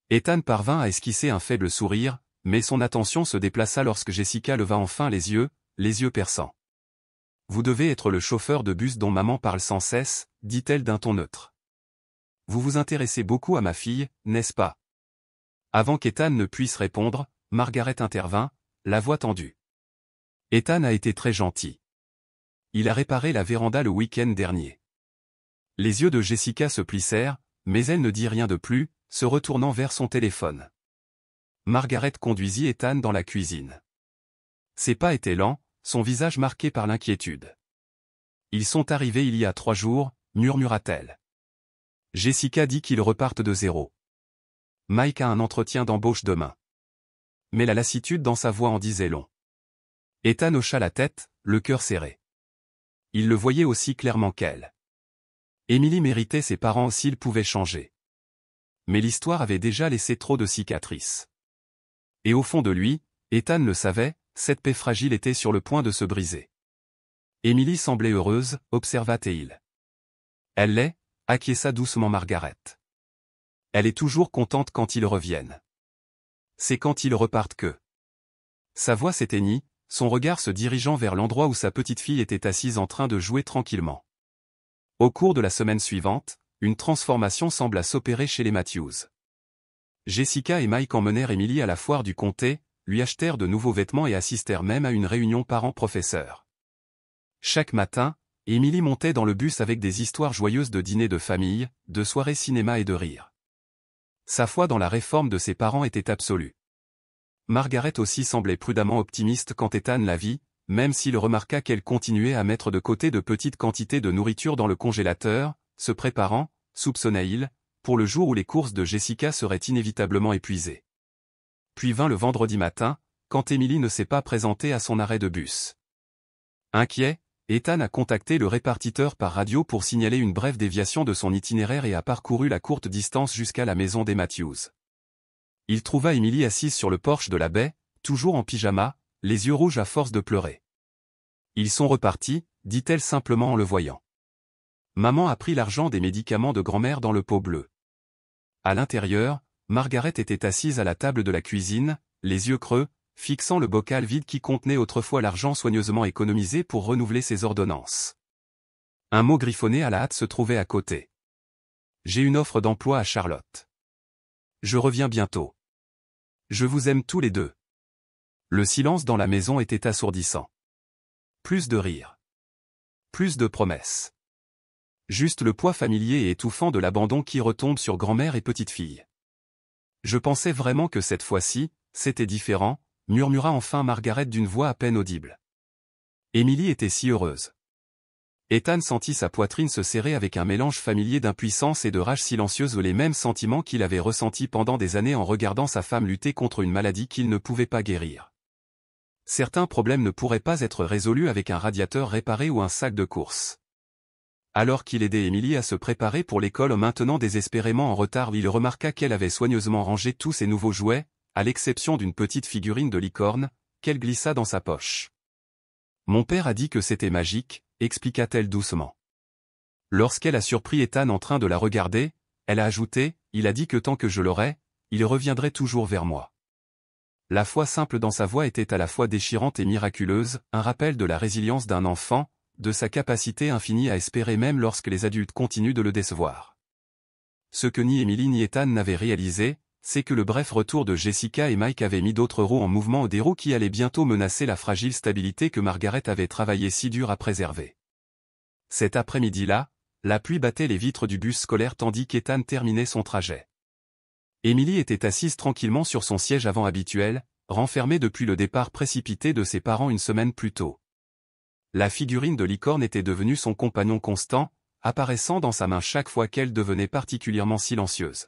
Ethan parvint à esquisser un faible sourire, mais son attention se déplaça lorsque Jessica leva enfin les yeux perçants. « Vous devez être le chauffeur de bus dont maman parle sans cesse » dit-elle d'un ton neutre. « Vous vous intéressez beaucoup à ma fille, n'est-ce pas ?» Avant qu'Ethan ne puisse répondre, Margaret intervint, la voix tendue. « Ethan a été très gentil. Il a réparé la véranda le week-end dernier. » Les yeux de Jessica se plissèrent, mais elle ne dit rien de plus, se retournant vers son téléphone. Margaret conduisit Ethan dans la cuisine. Ses pas étaient lents, son visage marqué par l'inquiétude. « Ils sont arrivés il y a 3 jours, murmura-t-elle. Jessica dit qu'ils repartent de zéro. Mike a un entretien d'embauche demain. » Mais la lassitude dans sa voix en disait long. Ethan hocha la tête, le cœur serré. Il le voyait aussi clairement qu'elle. Émilie méritait ses parents s'ils pouvaient changer. Mais l'histoire avait déjà laissé trop de cicatrices. Et au fond de lui, Ethan le savait, cette paix fragile était sur le point de se briser. Émilie semblait heureuse, observa Théil. Elle l'est, acquiesça doucement Margaret. Elle est toujours contente quand ils reviennent. C'est quand ils repartent que... Sa voix s'éteignit, son regard se dirigeant vers l'endroit où sa petite fille était assise en train de jouer tranquillement. Au cours de la semaine suivante, une transformation sembla s'opérer chez les Matthews. Jessica et Mike emmenèrent Emily à la foire du comté, lui achetèrent de nouveaux vêtements et assistèrent même à une réunion parents-professeurs. Chaque matin, Emily montait dans le bus avec des histoires joyeuses de dîners de famille, de soirées cinéma et de rires. Sa foi dans la réforme de ses parents était absolue. Margaret aussi semblait prudemment optimiste quand Ethan la vit, même s'il remarqua qu'elle continuait à mettre de côté de petites quantités de nourriture dans le congélateur, se préparant, soupçonna-t-il, pour le jour où les courses de Jessica seraient inévitablement épuisées. Puis vint le vendredi matin, quand Emily ne s'est pas présentée à son arrêt de bus. Inquiet, Ethan a contacté le répartiteur par radio pour signaler une brève déviation de son itinéraire et a parcouru la courte distance jusqu'à la maison des Matthews. Il trouva Emily assise sur le porche de la baie, toujours en pyjama, les yeux rouges à force de pleurer. « Ils sont repartis », dit-elle simplement en le voyant. Maman a pris l'argent des médicaments de grand-mère dans le pot bleu. À l'intérieur, Margaret était assise à la table de la cuisine, les yeux creux, fixant le bocal vide qui contenait autrefois l'argent soigneusement économisé pour renouveler ses ordonnances. Un mot griffonné à la hâte se trouvait à côté. « J'ai une offre d'emploi à Charlotte. Je reviens bientôt. Je vous aime tous les deux. » Le silence dans la maison était assourdissant. Plus de rires. Plus de promesses. Juste le poids familier et étouffant de l'abandon qui retombe sur grand-mère et petite-fille. « Je pensais vraiment que cette fois-ci, c'était différent », murmura enfin Margaret d'une voix à peine audible. Emily était si heureuse. Ethan sentit sa poitrine se serrer avec un mélange familier d'impuissance et de rage silencieuse, les mêmes sentiments qu'il avait ressentis pendant des années en regardant sa femme lutter contre une maladie qu'il ne pouvait pas guérir. Certains problèmes ne pourraient pas être résolus avec un radiateur réparé ou un sac de course. Alors qu'il aidait Emily à se préparer pour l'école maintenant désespérément en retard, il remarqua qu'elle avait soigneusement rangé tous ses nouveaux jouets, à l'exception d'une petite figurine de licorne, qu'elle glissa dans sa poche. « Mon père a dit que c'était magique », expliqua-t-elle doucement. Lorsqu'elle a surpris Ethan en train de la regarder, elle a ajouté, « Il a dit que tant que je l'aurais, il reviendrait toujours vers moi. » La foi simple dans sa voix était à la fois déchirante et miraculeuse, un rappel de la résilience d'un enfant, de sa capacité infinie à espérer même lorsque les adultes continuent de le décevoir. Ce que ni Emily ni Ethan n'avaient réalisé, c'est que le bref retour de Jessica et Mike avait mis d'autres roues en mouvement, des roues qui allaient bientôt menacer la fragile stabilité que Margaret avait travaillé si dur à préserver. Cet après-midi-là, la pluie battait les vitres du bus scolaire tandis qu'Ethan terminait son trajet. Emily était assise tranquillement sur son siège avant habituel, renfermée depuis le départ précipité de ses parents une semaine plus tôt. La figurine de licorne était devenue son compagnon constant, apparaissant dans sa main chaque fois qu'elle devenait particulièrement silencieuse.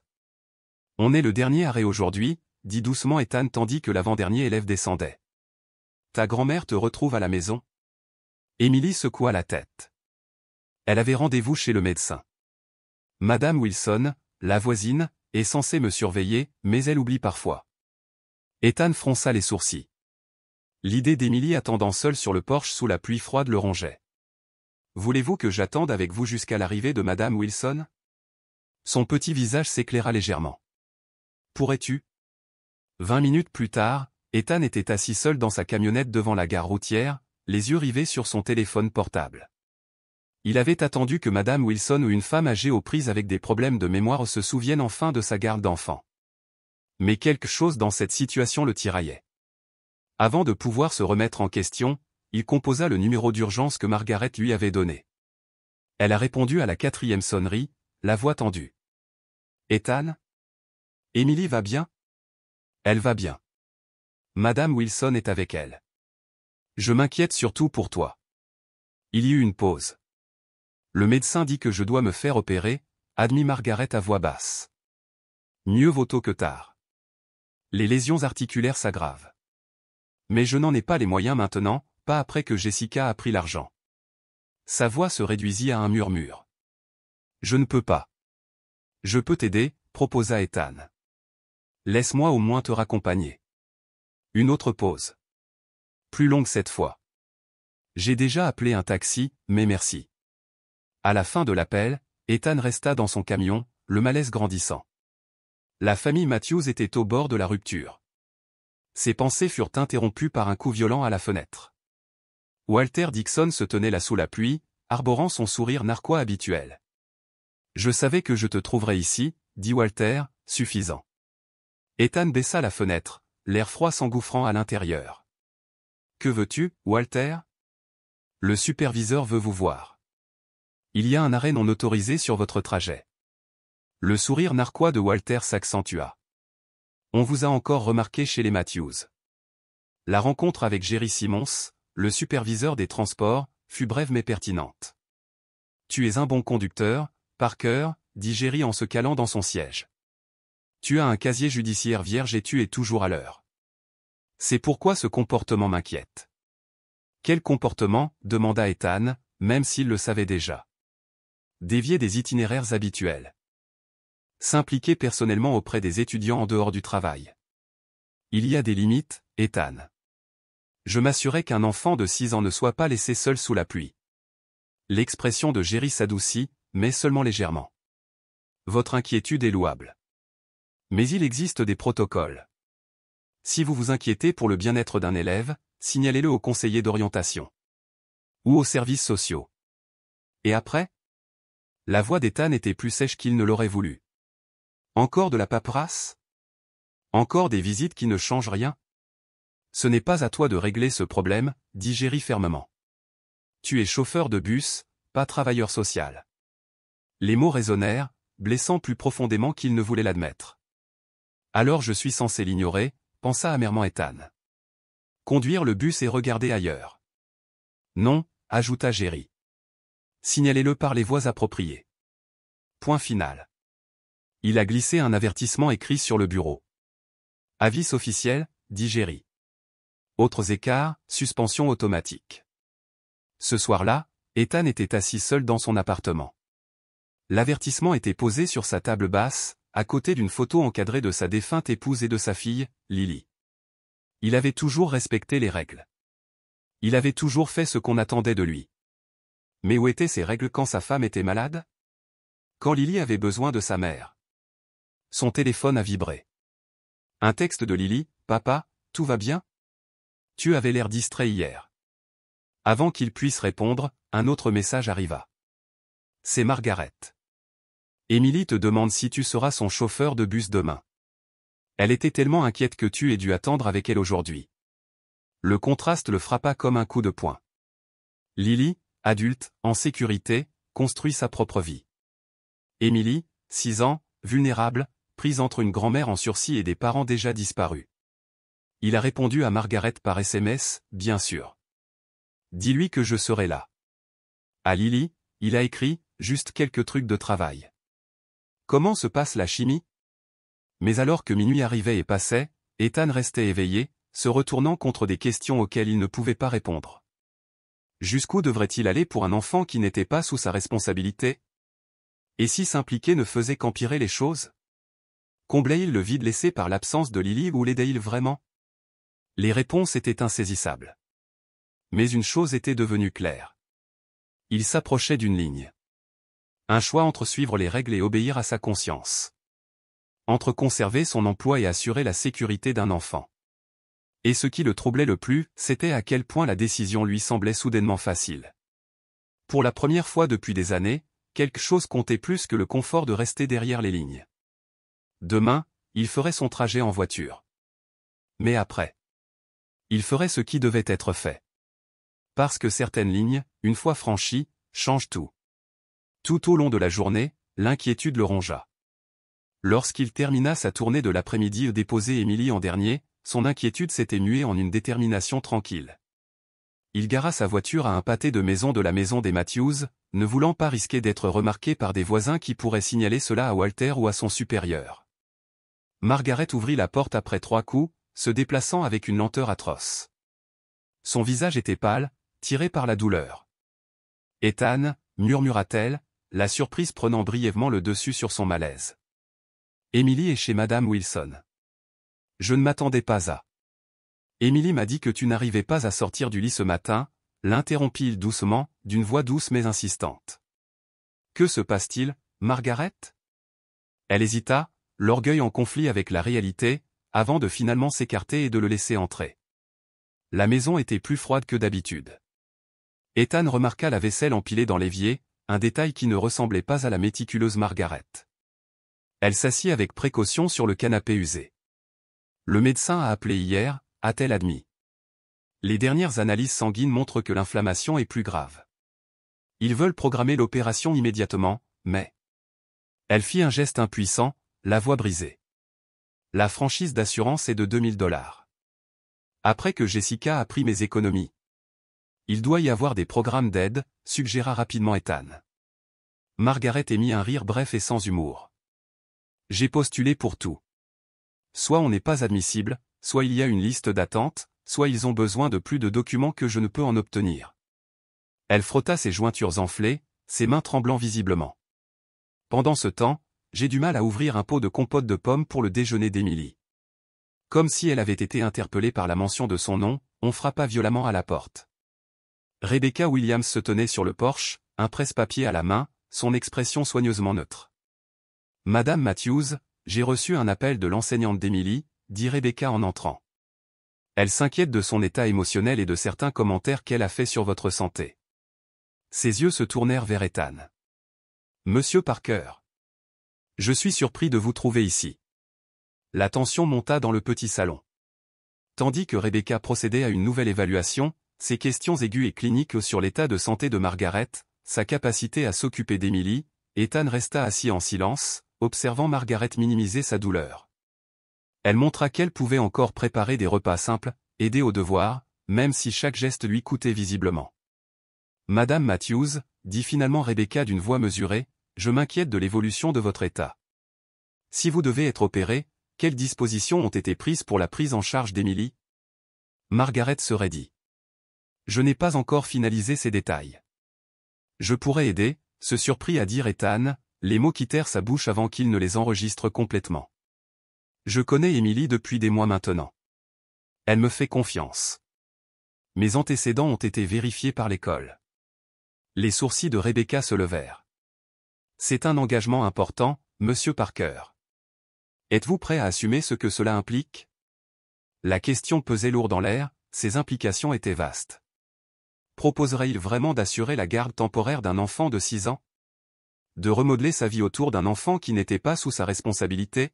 « On est le dernier arrêt aujourd'hui », dit doucement Ethan tandis que l'avant-dernier élève descendait. « Ta grand-mère te retrouve à la maison ?» Emily secoua la tête. Elle avait rendez-vous chez le médecin. Madame Wilson, la voisine, est censée me surveiller, mais elle oublie parfois. Ethan fronça les sourcils. L'idée d'Emily attendant seule sur le porche sous la pluie froide le rongeait. « Voulez-vous que j'attende avec vous jusqu'à l'arrivée de Madame Wilson ?» Son petit visage s'éclaira légèrement. « Pourrais-tu » 20 minutes plus tard, Ethan était assis seul dans sa camionnette devant la gare routière, les yeux rivés sur son téléphone portable. Il avait attendu que Madame Wilson ou une femme âgée aux prises avec des problèmes de mémoire se souvienne enfin de sa garde d'enfant. Mais quelque chose dans cette situation le tiraillait. Avant de pouvoir se remettre en question, il composa le numéro d'urgence que Margaret lui avait donné. Elle a répondu à la 4e sonnerie, la voix tendue. « Ethan ? Emily va bien ? » Elle va bien. Madame Wilson est avec elle. Je m'inquiète surtout pour toi. Il y eut une pause. Le médecin dit que je dois me faire opérer, admit Margaret à voix basse. Mieux vaut tôt que tard. Les lésions articulaires s'aggravent. Mais je n'en ai pas les moyens maintenant, pas après que Jessica a pris l'argent. Sa voix se réduisit à un murmure. Je ne peux pas. Je peux t'aider, proposa Ethan. Laisse-moi au moins te raccompagner. Une autre pause. Plus longue cette fois. J'ai déjà appelé un taxi, mais merci. À la fin de l'appel, Ethan resta dans son camion, le malaise grandissant. La famille Matthews était au bord de la rupture. Ses pensées furent interrompues par un coup violent à la fenêtre. Walter Dixon se tenait là sous la pluie, arborant son sourire narquois habituel. « Je savais que je te trouverais ici, » dit Walter, suffisant. Ethan baissa la fenêtre, l'air froid s'engouffrant à l'intérieur. « Que veux-tu, Walter ? » Le superviseur veut vous voir. Il y a un arrêt non autorisé sur votre trajet. Le sourire narquois de Walter s'accentua. On vous a encore remarqué chez les Matthews. La rencontre avec Jerry Simmons, le superviseur des transports, fut brève mais pertinente. Tu es un bon conducteur, Parker, dit Jerry en se calant dans son siège. Tu as un casier judiciaire vierge et tu es toujours à l'heure. C'est pourquoi ce comportement m'inquiète. Quel comportement, demanda Ethan, même s'il le savait déjà. Dévier des itinéraires habituels. S'impliquer personnellement auprès des étudiants en dehors du travail. Il y a des limites, Ethan. Je m'assurais qu'un enfant de 6 ans ne soit pas laissé seul sous la pluie. L'expression de Jerry s'adoucit, mais seulement légèrement. Votre inquiétude est louable. Mais il existe des protocoles. Si vous vous inquiétez pour le bien-être d'un élève, signalez-le au conseiller d'orientation. Ou aux services sociaux. Et après ? La voix d'Ethan était plus sèche qu'il ne l'aurait voulu. Encore de la paperasse ? Encore des visites qui ne changent rien ? Ce n'est pas à toi de régler ce problème, dit Jerry fermement. Tu es chauffeur de bus, pas travailleur social. Les mots résonnèrent, blessant plus profondément qu'il ne voulait l'admettre. Alors je suis censé l'ignorer, pensa amèrement Ethan. Conduire le bus et regarder ailleurs. Non, ajouta Jerry. Signalez-le par les voies appropriées. Point final. Il a glissé un avertissement écrit sur le bureau. Avis officiel, dit Jerry. Autres écarts, suspension automatique. Ce soir-là, Ethan était assis seul dans son appartement. L'avertissement était posé sur sa table basse, à côté d'une photo encadrée de sa défunte épouse et de sa fille, Lily. Il avait toujours respecté les règles. Il avait toujours fait ce qu'on attendait de lui. Mais où étaient ces règles quand sa femme était malade ? Quand Lily avait besoin de sa mère ? Son téléphone a vibré. Un texte de Lily, « Papa, tout va bien ? Tu avais l'air distrait hier. » Avant qu'il puisse répondre, un autre message arriva. C'est Margaret. Emily te demande si tu seras son chauffeur de bus demain. Elle était tellement inquiète que tu aies dû attendre avec elle aujourd'hui. Le contraste le frappa comme un coup de poing. Lily, adulte, en sécurité, construit sa propre vie. Emily, 6 ans, vulnérable, prise entre une grand-mère en sursis et des parents déjà disparus. Il a répondu à Margaret par SMS, bien sûr. Dis-lui que je serai là. À Lily, il a écrit, juste quelques trucs de travail. Comment se passe la chimie ? Mais alors que minuit arrivait et passait, Ethan restait éveillé, se retournant contre des questions auxquelles il ne pouvait pas répondre. Jusqu'où devrait-il aller pour un enfant qui n'était pas sous sa responsabilité ? Et si s'impliquer ne faisait qu'empirer les choses ? Comblait-il le vide laissé par l'absence de Lily ou l'aidait-il vraiment ? Les réponses étaient insaisissables. Mais une chose était devenue claire. Il s'approchait d'une ligne. Un choix entre suivre les règles et obéir à sa conscience. Entre conserver son emploi et assurer la sécurité d'un enfant. Et ce qui le troublait le plus, c'était à quel point la décision lui semblait soudainement facile. Pour la première fois depuis des années, quelque chose comptait plus que le confort de rester derrière les lignes. Demain, il ferait son trajet en voiture. Mais après, il ferait ce qui devait être fait. Parce que certaines lignes, une fois franchies, changent tout. Tout au long de la journée, l'inquiétude le rongea. Lorsqu'il termina sa tournée de l'après-midi et déposait Emily en dernier, son inquiétude s'était muée en une détermination tranquille. Il gara sa voiture à un pâté de maison de la maison des Matthews, ne voulant pas risquer d'être remarqué par des voisins qui pourraient signaler cela à Walter ou à son supérieur. Margaret ouvrit la porte après 3 coups, se déplaçant avec une lenteur atroce. Son visage était pâle, tiré par la douleur. « Ethan » murmura-t-elle, la surprise prenant brièvement le dessus sur son malaise. Emily est chez Madame Wilson. Je ne m'attendais pas à. Emily m'a dit que tu n'arrivais pas à sortir du lit ce matin, l'interrompit-il doucement, d'une voix douce mais insistante. Que se passe-t-il, Margaret? Elle hésita, l'orgueil en conflit avec la réalité, avant de finalement s'écarter et de le laisser entrer. La maison était plus froide que d'habitude. Ethan remarqua la vaisselle empilée dans l'évier, un détail qui ne ressemblait pas à la méticuleuse Margaret. Elle s'assit avec précaution sur le canapé usé. Le médecin a appelé hier, a-t-elle admis. Les dernières analyses sanguines montrent que l'inflammation est plus grave. Ils veulent programmer l'opération immédiatement, mais... Elle fit un geste impuissant, la voix brisée. La franchise d'assurance est de $2000. Après que Jessica a pris mes économies. Il doit y avoir des programmes d'aide, suggéra rapidement Ethan. Margaret émit un rire bref et sans humour. J'ai postulé pour tout. Soit on n'est pas admissible, soit il y a une liste d'attente, soit ils ont besoin de plus de documents que je ne peux en obtenir. Elle frotta ses jointures enflées, ses mains tremblant visiblement. Pendant ce temps, j'ai du mal à ouvrir un pot de compote de pommes pour le déjeuner d'Emily. Comme si elle avait été interpellée par la mention de son nom, on frappa violemment à la porte. Rebecca Williams se tenait sur le porche, un presse-papier à la main, son expression soigneusement neutre. Madame Matthews, j'ai reçu un appel de l'enseignante d'Emily, dit Rebecca en entrant. Elle s'inquiète de son état émotionnel et de certains commentaires qu'elle a faits sur votre santé. Ses yeux se tournèrent vers Ethan. Monsieur Parker. Je suis surpris de vous trouver ici. La tension monta dans le petit salon. Tandis que Rebecca procédait à une nouvelle évaluation, ses questions aiguës et cliniques sur l'état de santé de Margaret, sa capacité à s'occuper d'Emily, Ethan resta assis en silence, observant Margaret minimiser sa douleur. Elle montra qu'elle pouvait encore préparer des repas simples, aider aux devoirs, même si chaque geste lui coûtait visiblement. Madame Matthews, dit finalement Rebecca d'une voix mesurée, je m'inquiète de l'évolution de votre état. Si vous devez être opéré, quelles dispositions ont été prises pour la prise en charge d'Emily? Margaret se raidit. Je n'ai pas encore finalisé ces détails. Je pourrais aider, se surprit à dire Ethan, les mots quittèrent sa bouche avant qu'il ne les enregistre complètement. Je connais Emily depuis des mois maintenant. Elle me fait confiance. Mes antécédents ont été vérifiés par l'école. Les sourcils de Rebecca se levèrent. C'est un engagement important, Monsieur Parker. Êtes-vous prêt à assumer ce que cela implique? La question pesait lourd dans l'air, ses implications étaient vastes. Proposerait-il vraiment d'assurer la garde temporaire d'un enfant de 6 ans? De remodeler sa vie autour d'un enfant qui n'était pas sous sa responsabilité?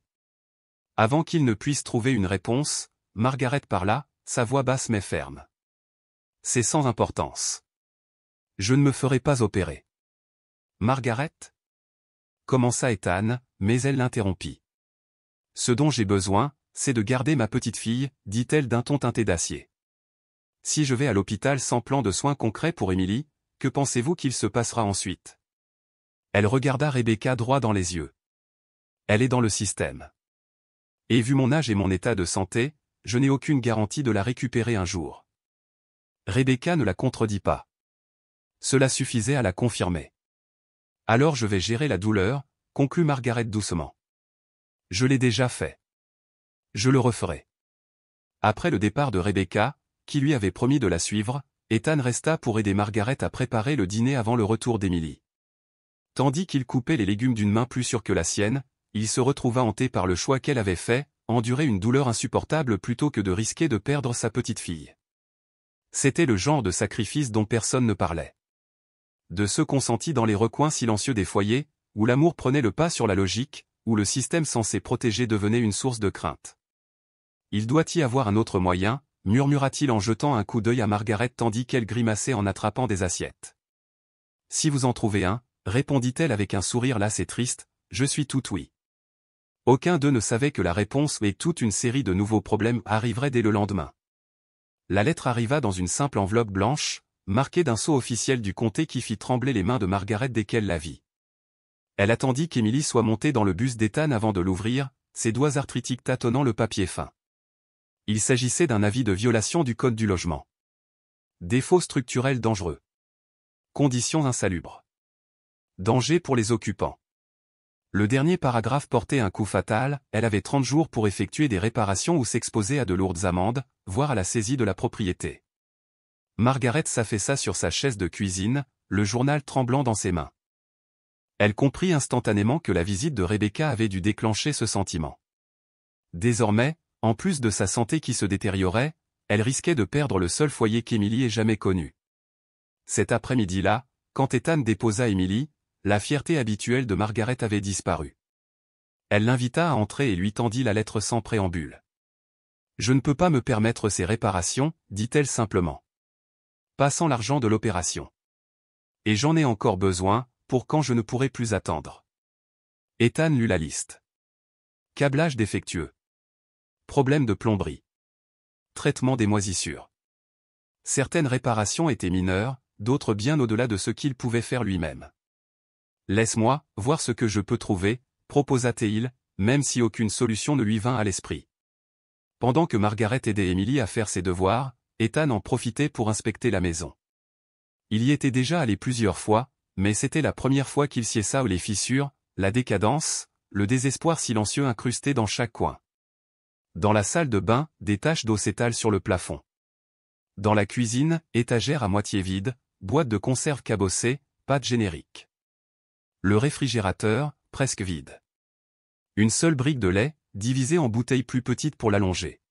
Avant qu'il ne puisse trouver une réponse, Margaret parla, sa voix basse mais ferme. C'est sans importance. Je ne me ferai pas opérer. Margaret? Commença Ethan, mais elle l'interrompit. Ce dont j'ai besoin, c'est de garder ma petite fille, dit-elle d'un ton teinté d'acier. Si je vais à l'hôpital sans plan de soins concret pour Emily, que pensez-vous qu'il se passera ensuite? Elle regarda Rebecca droit dans les yeux. Elle est dans le système. Et vu mon âge et mon état de santé, je n'ai aucune garantie de la récupérer un jour. Rebecca ne la contredit pas. Cela suffisait à la confirmer. Alors je vais gérer la douleur, conclut Margaret doucement. Je l'ai déjà fait. Je le referai. Après le départ de Rebecca, qui lui avait promis de la suivre, Ethan resta pour aider Margaret à préparer le dîner avant le retour d'Emily. Tandis qu'il coupait les légumes d'une main plus sûre que la sienne, il se retrouva hanté par le choix qu'elle avait fait, endurer une douleur insupportable plutôt que de risquer de perdre sa petite fille. C'était le genre de sacrifice dont personne ne parlait. De ceux consentis dans les recoins silencieux des foyers, où l'amour prenait le pas sur la logique, où le système censé protéger devenait une source de crainte. Il doit y avoir un autre moyen, murmura-t-il en jetant un coup d'œil à Margaret tandis qu'elle grimaçait en attrapant des assiettes. Si vous en trouvez un, répondit-elle avec un sourire las et triste, je suis tout oui. Aucun d'eux ne savait que la réponse et toute une série de nouveaux problèmes arriveraient dès le lendemain. La lettre arriva dans une simple enveloppe blanche, marquée d'un sceau officiel du comté qui fit trembler les mains de Margaret dès qu'elle la vit. Elle attendit qu'Emily soit montée dans le bus d'Ethan avant de l'ouvrir, ses doigts arthritiques tâtonnant le papier fin. Il s'agissait d'un avis de violation du code du logement. Défaut structurel dangereux. Conditions insalubres. Danger pour les occupants. Le dernier paragraphe portait un coup fatal, elle avait 30 jours pour effectuer des réparations ou s'exposer à de lourdes amendes, voire à la saisie de la propriété. Margaret s'affaissa sur sa chaise de cuisine, le journal tremblant dans ses mains. Elle comprit instantanément que la visite de Rebecca avait dû déclencher ce sentiment. Désormais, en plus de sa santé qui se détériorait, elle risquait de perdre le seul foyer qu'Emily ait jamais connu. Cet après-midi-là, quand Ethan déposa Emily, la fierté habituelle de Margaret avait disparu. Elle l'invita à entrer et lui tendit la lettre sans préambule. « Je ne peux pas me permettre ces réparations, dit-elle simplement. Pas sans l'argent de l'opération. Et j'en ai encore besoin, pour quand je ne pourrai plus attendre. » Ethan lut la liste. Câblage défectueux. Problème de plomberie. Traitement des moisissures. Certaines réparations étaient mineures, d'autres bien au-delà de ce qu'il pouvait faire lui-même. « Laisse-moi voir ce que je peux trouver, proposa-t-il, même si aucune solution ne lui vint à l'esprit. Pendant que Margaret aidait Emily à faire ses devoirs, Ethan en profitait pour inspecter la maison. Il y était déjà allé plusieurs fois, mais c'était la première fois qu'il siessa les fissures, la décadence, le désespoir silencieux incrusté dans chaque coin. Dans la salle de bain, des taches d'eau s'étalent sur le plafond. Dans la cuisine, étagère à moitié vide, boîte de conserve cabossée, pâte générique. Le réfrigérateur, presque vide. Une seule brique de lait, divisée en bouteilles plus petites pour l'allonger.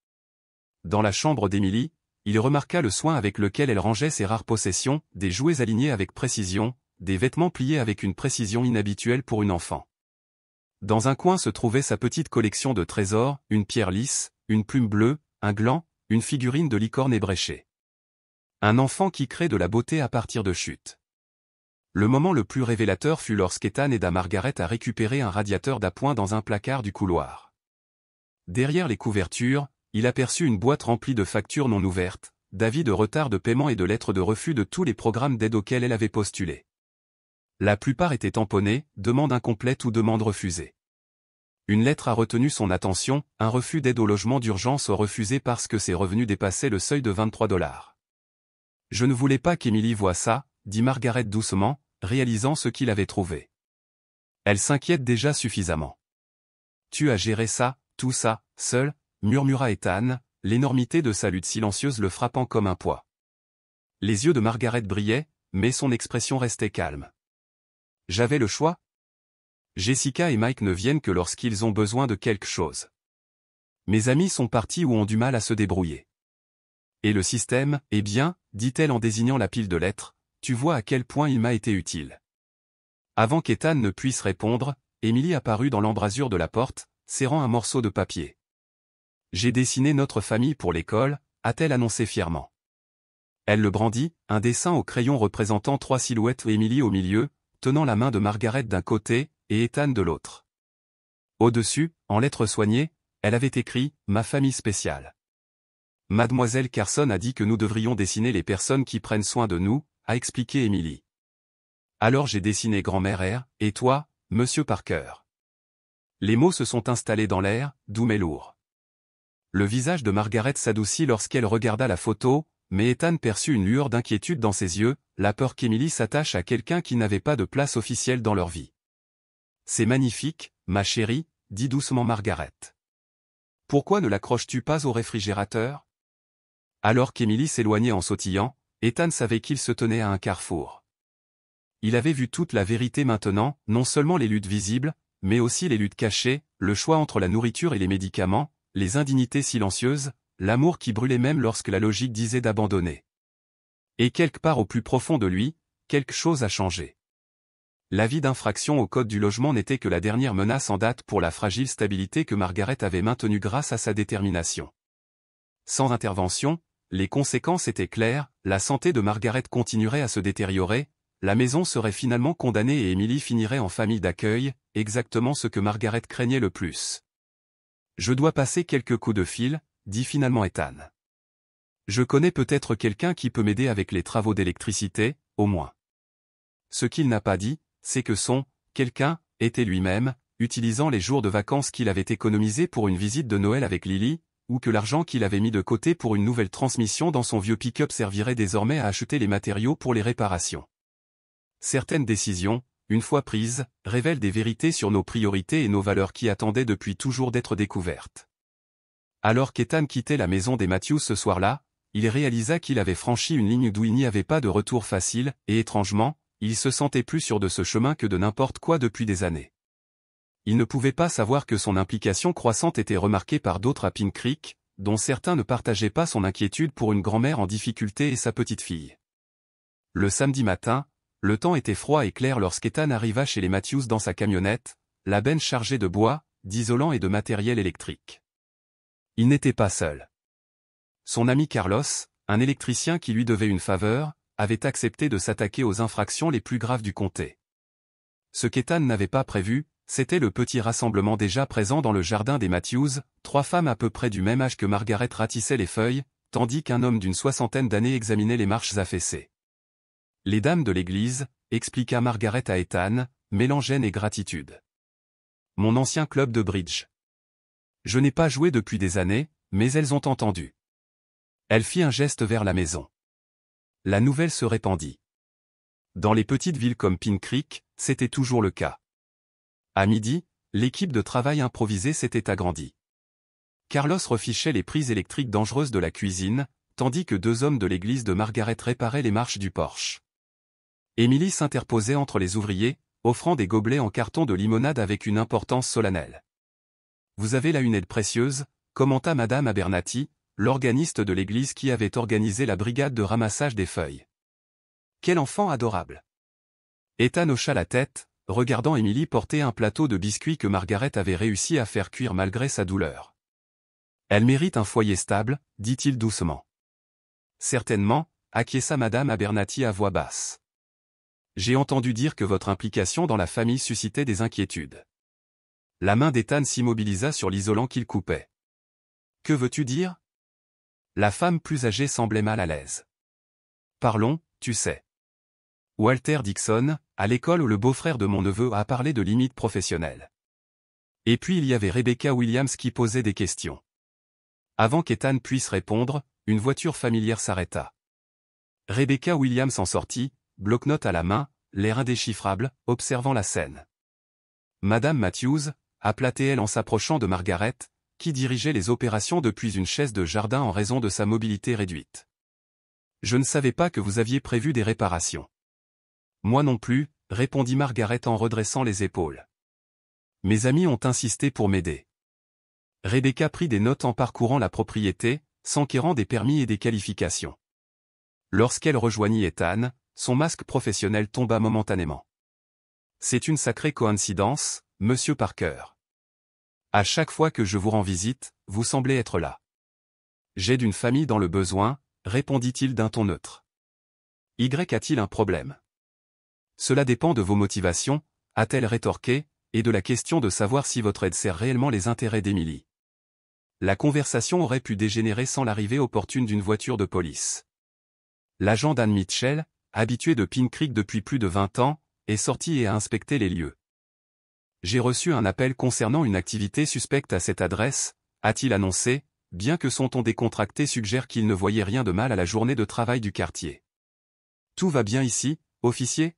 Dans la chambre d'Emily, il remarqua le soin avec lequel elle rangeait ses rares possessions, des jouets alignés avec précision, des vêtements pliés avec une précision inhabituelle pour une enfant. Dans un coin se trouvait sa petite collection de trésors, une pierre lisse, une plume bleue, un gland, une figurine de licorne ébréchée. Un enfant qui crée de la beauté à partir de chutes. Le moment le plus révélateur fut lorsqu'Ethan aida Margaret à récupérer un radiateur d'appoint dans un placard du couloir. Derrière les couvertures, il aperçut une boîte remplie de factures non ouvertes, d'avis de retard de paiement et de lettres de refus de tous les programmes d'aide auxquels elle avait postulé. La plupart étaient tamponnés, demande incomplète ou demande refusée. Une lettre a retenu son attention, un refus d'aide au logement d'urgence refusé parce que ses revenus dépassaient le seuil de $23. « Je ne voulais pas qu'Emily voie ça, » dit Margaret doucement, réalisant ce qu'il avait trouvé. Elle s'inquiète déjà suffisamment. « Tu as géré ça, tout ça, seul ?» murmura Ethan, l'énormité de sa lutte silencieuse le frappant comme un poids. Les yeux de Margaret brillaient, mais son expression restait calme. « J'avais le choix ? Jessica et Mike ne viennent que lorsqu'ils ont besoin de quelque chose. Mes amis sont partis ou ont du mal à se débrouiller. Et le système, eh bien, dit-elle en désignant la pile de lettres, tu vois à quel point il m'a été utile. » Avant qu'Ethan ne puisse répondre, Emily apparut dans l'embrasure de la porte, serrant un morceau de papier. « J'ai dessiné notre famille pour l'école, » a-t-elle annoncé fièrement. Elle le brandit, un dessin au crayon représentant 3 silhouettes et Emily au milieu, tenant la main de Margaret d'un côté, et Ethan de l'autre. Au-dessus, en lettres soignées, elle avait écrit « Ma famille spéciale ». Mademoiselle Carson a dit que nous devrions dessiner les personnes qui prennent soin de nous, a expliqué Emily. Alors j'ai dessiné grand-mère R, et toi, Monsieur Parker. Les mots se sont installés dans l'air, doux mais lourds. Le visage de Margaret s'adoucit lorsqu'elle regarda la photo, mais Ethan perçut une lueur d'inquiétude dans ses yeux, la peur qu'Emily s'attache à quelqu'un qui n'avait pas de place officielle dans leur vie. « C'est magnifique, ma chérie, » dit doucement Margaret. « Pourquoi ne l'accroches-tu pas au réfrigérateur ?» Alors qu'Emily s'éloignait en sautillant, Ethan savait qu'il se tenait à un carrefour. Il avait vu toute la vérité maintenant, non seulement les luttes visibles, mais aussi les luttes cachées, le choix entre la nourriture et les médicaments, les indignités silencieuses, l'amour qui brûlait même lorsque la logique disait d'abandonner. Et quelque part au plus profond de lui, quelque chose a changé. L'avis d'infraction au code du logement n'était que la dernière menace en date pour la fragile stabilité que Margaret avait maintenue grâce à sa détermination. Sans intervention, les conséquences étaient claires, la santé de Margaret continuerait à se détériorer, la maison serait finalement condamnée et Emily finirait en famille d'accueil, exactement ce que Margaret craignait le plus. « Je dois passer quelques coups de fil », dit finalement Ethan. « Je connais peut-être quelqu'un qui peut m'aider avec les travaux d'électricité, au moins. » Ce qu'il n'a pas dit, c'est que son « quelqu'un » était lui-même, utilisant les jours de vacances qu'il avait économisés pour une visite de Noël avec Lily, ou que l'argent qu'il avait mis de côté pour une nouvelle transmission dans son vieux pick-up servirait désormais à acheter les matériaux pour les réparations. Certaines décisions, une fois prises, révèlent des vérités sur nos priorités et nos valeurs qui attendaient depuis toujours d'être découvertes. Alors qu'Ethan quittait la maison des Matthews ce soir-là, il réalisa qu'il avait franchi une ligne d'où il n'y avait pas de retour facile, et étrangement, il se sentait plus sûr de ce chemin que de n'importe quoi depuis des années. Il ne pouvait pas savoir que son implication croissante était remarquée par d'autres à Pink Creek, dont certains ne partageaient pas son inquiétude pour une grand-mère en difficulté et sa petite-fille. Le samedi matin, le temps était froid et clair lorsqu'Ethan arriva chez les Matthews dans sa camionnette, la benne chargée de bois, d'isolants et de matériel électrique. Il n'était pas seul. Son ami Carlos, un électricien qui lui devait une faveur, avait accepté de s'attaquer aux infractions les plus graves du comté. Ce qu'Ethan n'avait pas prévu, c'était le petit rassemblement déjà présent dans le jardin des Matthews, 3 femmes à peu près du même âge que Margaret ratissaient les feuilles, tandis qu'un homme d'une 60aine d'années examinait les marches affaissées. Les dames de l'église, expliqua Margaret à Ethan, mêlant gêne et gratitude. Mon ancien club de bridge. Je n'ai pas joué depuis des années, mais elles ont entendu. Elle fit un geste vers la maison. La nouvelle se répandit. Dans les petites villes comme Pink Creek, c'était toujours le cas. À midi, l'équipe de travail improvisée s'était agrandie. Carlos refichait les prises électriques dangereuses de la cuisine, tandis que 2 hommes de l'église de Margaret réparaient les marches du porche. Émilie s'interposait entre les ouvriers, offrant des gobelets en carton de limonade avec une importance solennelle. « Vous avez là une aide précieuse », commenta Madame Abernathy, l'organiste de l'église qui avait organisé la brigade de ramassage des feuilles. « Quel enfant adorable !» Ethan hocha la tête, regardant Émilie porter un plateau de biscuits que Margaret avait réussi à faire cuire malgré sa douleur. « Elle mérite un foyer stable, dit-il doucement. « Certainement, acquiesça Madame Abernathy à voix basse. J'ai entendu dire que votre implication dans la famille suscitait des inquiétudes. » La main d'Ethan s'immobilisa sur l'isolant qu'il coupait. « Que veux-tu dire » La femme plus âgée semblait mal à l'aise. « Parlons, tu sais. Walter Dixon, à l'école où le beau-frère de mon neveu a parlé de limites professionnelles. Et puis il y avait Rebecca Williams qui posait des questions. » Avant qu'Ethan puisse répondre, une voiture familière s'arrêta. Rebecca Williams en sortit, bloc-notes à la main, l'air indéchiffrable, observant la scène. Madame Matthews, appela-t-elle en s'approchant de Margaret, qui dirigeait les opérations depuis une chaise de jardin en raison de sa mobilité réduite. « Je ne savais pas que vous aviez prévu des réparations. »« Moi non plus, » répondit Margaret en redressant les épaules. « Mes amis ont insisté pour m'aider. » Rebecca prit des notes en parcourant la propriété, s'enquérant des permis et des qualifications. Lorsqu'elle rejoignit Ethan, son masque professionnel tomba momentanément. « C'est une sacrée coïncidence, Monsieur Parker. À chaque fois que je vous rends visite, vous semblez être là. »« J'aide une famille dans le besoin, » répondit-il d'un ton neutre. « Y a-t-il un problème ? » « Cela dépend de vos motivations, » a-t-elle rétorqué, et de la question de savoir si votre aide sert réellement les intérêts d'Emily. La conversation aurait pu dégénérer sans l'arrivée opportune d'une voiture de police. L'agent Dan Mitchell, habitué de Pink Creek depuis plus de 20 ans, est sorti et a inspecté les lieux. « J'ai reçu un appel concernant une activité suspecte à cette adresse, » a-t-il annoncé, bien que son ton décontracté suggère qu'il ne voyait rien de mal à la journée de travail du quartier. « Tout va bien ici, officier ? »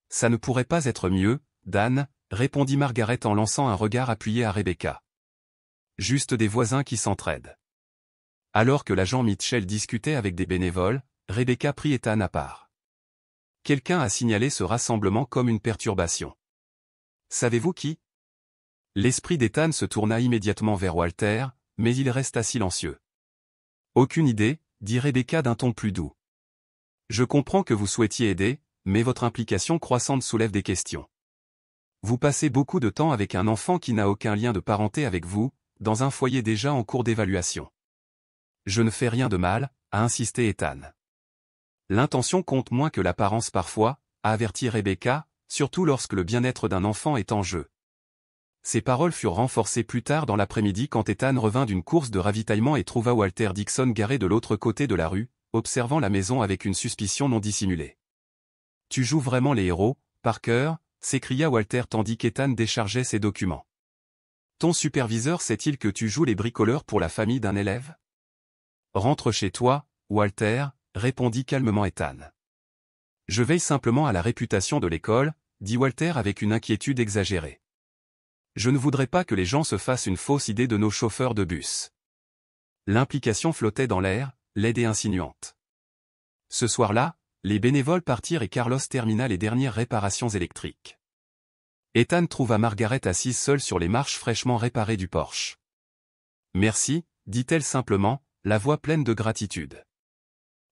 « Ça ne pourrait pas être mieux, Dan, » répondit Margaret en lançant un regard appuyé à Rebecca. « Juste des voisins qui s'entraident. » Alors que l'agent Mitchell discutait avec des bénévoles, Rebecca prit Ethan à part. « Quelqu'un a signalé ce rassemblement comme une perturbation. Savez-vous qui » L'esprit d'Ethan se tourna immédiatement vers Walter, mais il resta silencieux. « Aucune idée, » dit Rebecca d'un ton plus doux. « Je comprends que vous souhaitiez aider, mais votre implication croissante soulève des questions. Vous passez beaucoup de temps avec un enfant qui n'a aucun lien de parenté avec vous, dans un foyer déjà en cours d'évaluation. »« Je ne fais rien de mal, » a insisté Ethan. « L'intention compte moins que l'apparence parfois, » a averti Rebecca, surtout lorsque le bien-être d'un enfant est en jeu. Ces paroles furent renforcées plus tard dans l'après-midi quand Ethan revint d'une course de ravitaillement et trouva Walter Dixon garé de l'autre côté de la rue, observant la maison avec une suspicion non dissimulée. « Tu joues vraiment les héros, Parker ?» s'écria Walter tandis qu'Ethan déchargeait ses documents. « Ton superviseur sait-il que tu joues les bricoleurs pour la famille d'un élève ?»« Rentre chez toi, Walter, » répondit calmement Ethan. « Je veille simplement à la réputation de l'école, dit Walter avec une inquiétude exagérée. Je ne voudrais pas que les gens se fassent une fausse idée de nos chauffeurs de bus. L'implication flottait dans l'air, laide et insinuante. Ce soir-là, les bénévoles partirent et Carlos termina les dernières réparations électriques. Ethan trouva Margaret assise seule sur les marches fraîchement réparées du Porsche. « Merci », dit-elle simplement, la voix pleine de gratitude.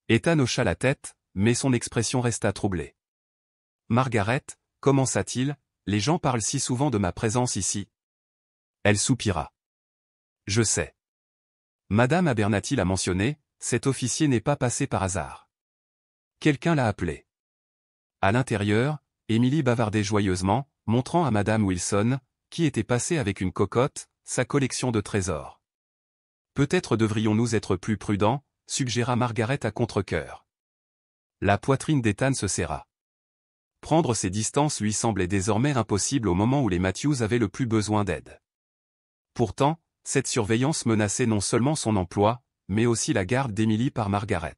Ethan hocha la tête, mais son expression resta troublée. « Margaret, commença-t-il, les gens parlent si souvent de ma présence ici. » Elle soupira. « Je sais. Madame Abernathy l'a mentionné, cet officier n'est pas passé par hasard. Quelqu'un l'a appelé. » À l'intérieur, Emily bavardait joyeusement, montrant à Madame Wilson, qui était passée avec une cocotte, sa collection de trésors. « Peut-être devrions-nous être plus prudents, » suggéra Margaret à contre-cœur. La poitrine d'Ethan se serra. Prendre ses distances lui semblait désormais impossible au moment où les Matthews avaient le plus besoin d'aide. Pourtant, cette surveillance menaçait non seulement son emploi, mais aussi la garde d'Emily par Margaret.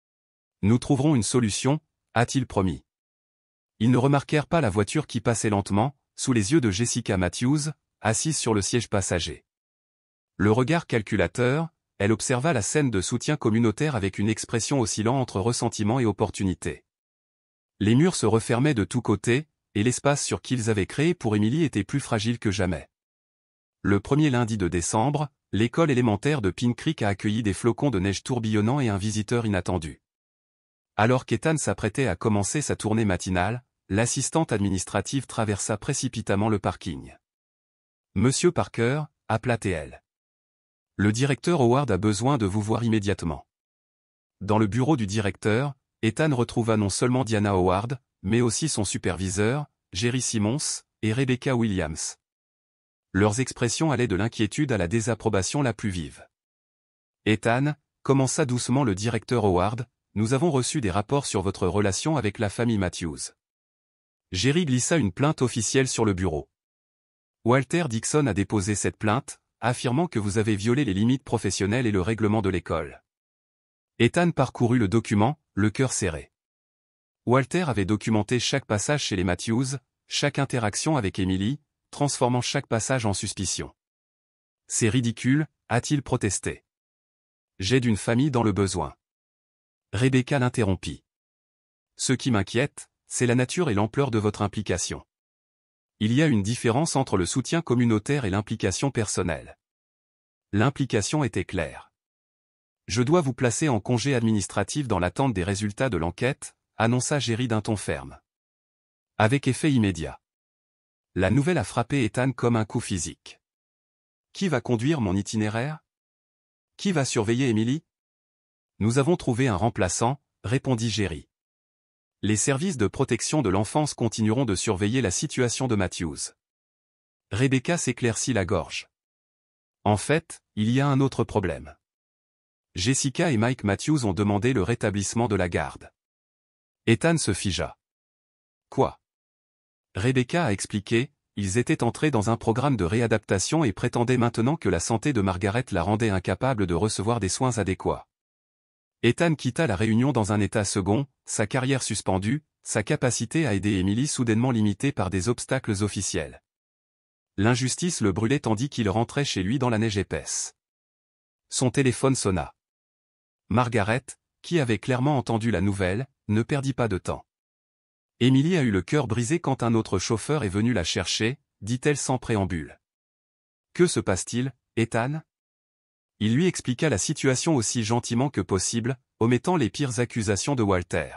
« Nous trouverons une solution, » a-t-il promis. Ils ne remarquèrent pas la voiture qui passait lentement, sous les yeux de Jessica Matthews, assise sur le siège passager. Le regard calculateur, elle observa la scène de soutien communautaire avec une expression oscillant entre ressentiment et opportunité. Les murs se refermaient de tous côtés, et l'espace sur qu'ils avaient créé pour Emily était plus fragile que jamais. Le premier lundi de décembre, l'école élémentaire de Pine Creek a accueilli des flocons de neige tourbillonnants et un visiteur inattendu. Alors qu'Ethan s'apprêtait à commencer sa tournée matinale, l'assistante administrative traversa précipitamment le parking. « Monsieur Parker », appela-t-elle. « Le directeur Howard a besoin de vous voir immédiatement. » Dans le bureau du directeur, Ethan retrouva non seulement Diana Howard, mais aussi son superviseur, Jerry Simmons, et Rebecca Williams. Leurs expressions allaient de l'inquiétude à la désapprobation la plus vive. « Ethan », commença doucement le directeur Howard, « nous avons reçu des rapports sur votre relation avec la famille Matthews. » Jerry glissa une plainte officielle sur le bureau. « Walter Dixon a déposé cette plainte, affirmant que vous avez violé les limites professionnelles et le règlement de l'école. » Ethan parcourut le document, le cœur serré. Walter avait documenté chaque passage chez les Matthews, chaque interaction avec Emily, transformant chaque passage en suspicion. « C'est ridicule », a-t-il protesté. « J'aide une famille dans le besoin. » Rebecca l'interrompit. « Ce qui m'inquiète, c'est la nature et l'ampleur de votre implication. Il y a une différence entre le soutien communautaire et l'implication personnelle. » L'implication était claire. « Je dois vous placer en congé administratif dans l'attente des résultats de l'enquête, » annonça Jerry d'un ton ferme. Avec effet immédiat. La nouvelle a frappé Ethan comme un coup physique. « Qui va conduire mon itinéraire ? Qui va surveiller Emily ? » « Nous avons trouvé un remplaçant, » répondit Jerry. « Les services de protection de l'enfance continueront de surveiller la situation de Matthews. » Rebecca s'éclaircit la gorge. « En fait, il y a un autre problème. Jessica et Mike Matthews ont demandé le rétablissement de la garde. » Ethan se figea. « Quoi ? » Rebecca a expliqué, ils étaient entrés dans un programme de réadaptation et prétendaient maintenant que la santé de Margaret la rendait incapable de recevoir des soins adéquats. Ethan quitta la réunion dans un état second, sa carrière suspendue, sa capacité à aider Emily soudainement limitée par des obstacles officiels. L'injustice le brûlait tandis qu'il rentrait chez lui dans la neige épaisse. Son téléphone sonna. Margaret, qui avait clairement entendu la nouvelle, ne perdit pas de temps. Emily a eu le cœur brisé quand un autre chauffeur est venu la chercher, dit-elle sans préambule. Que se passe-t-il, Ethan ? Il lui expliqua la situation aussi gentiment que possible, omettant les pires accusations de Walter.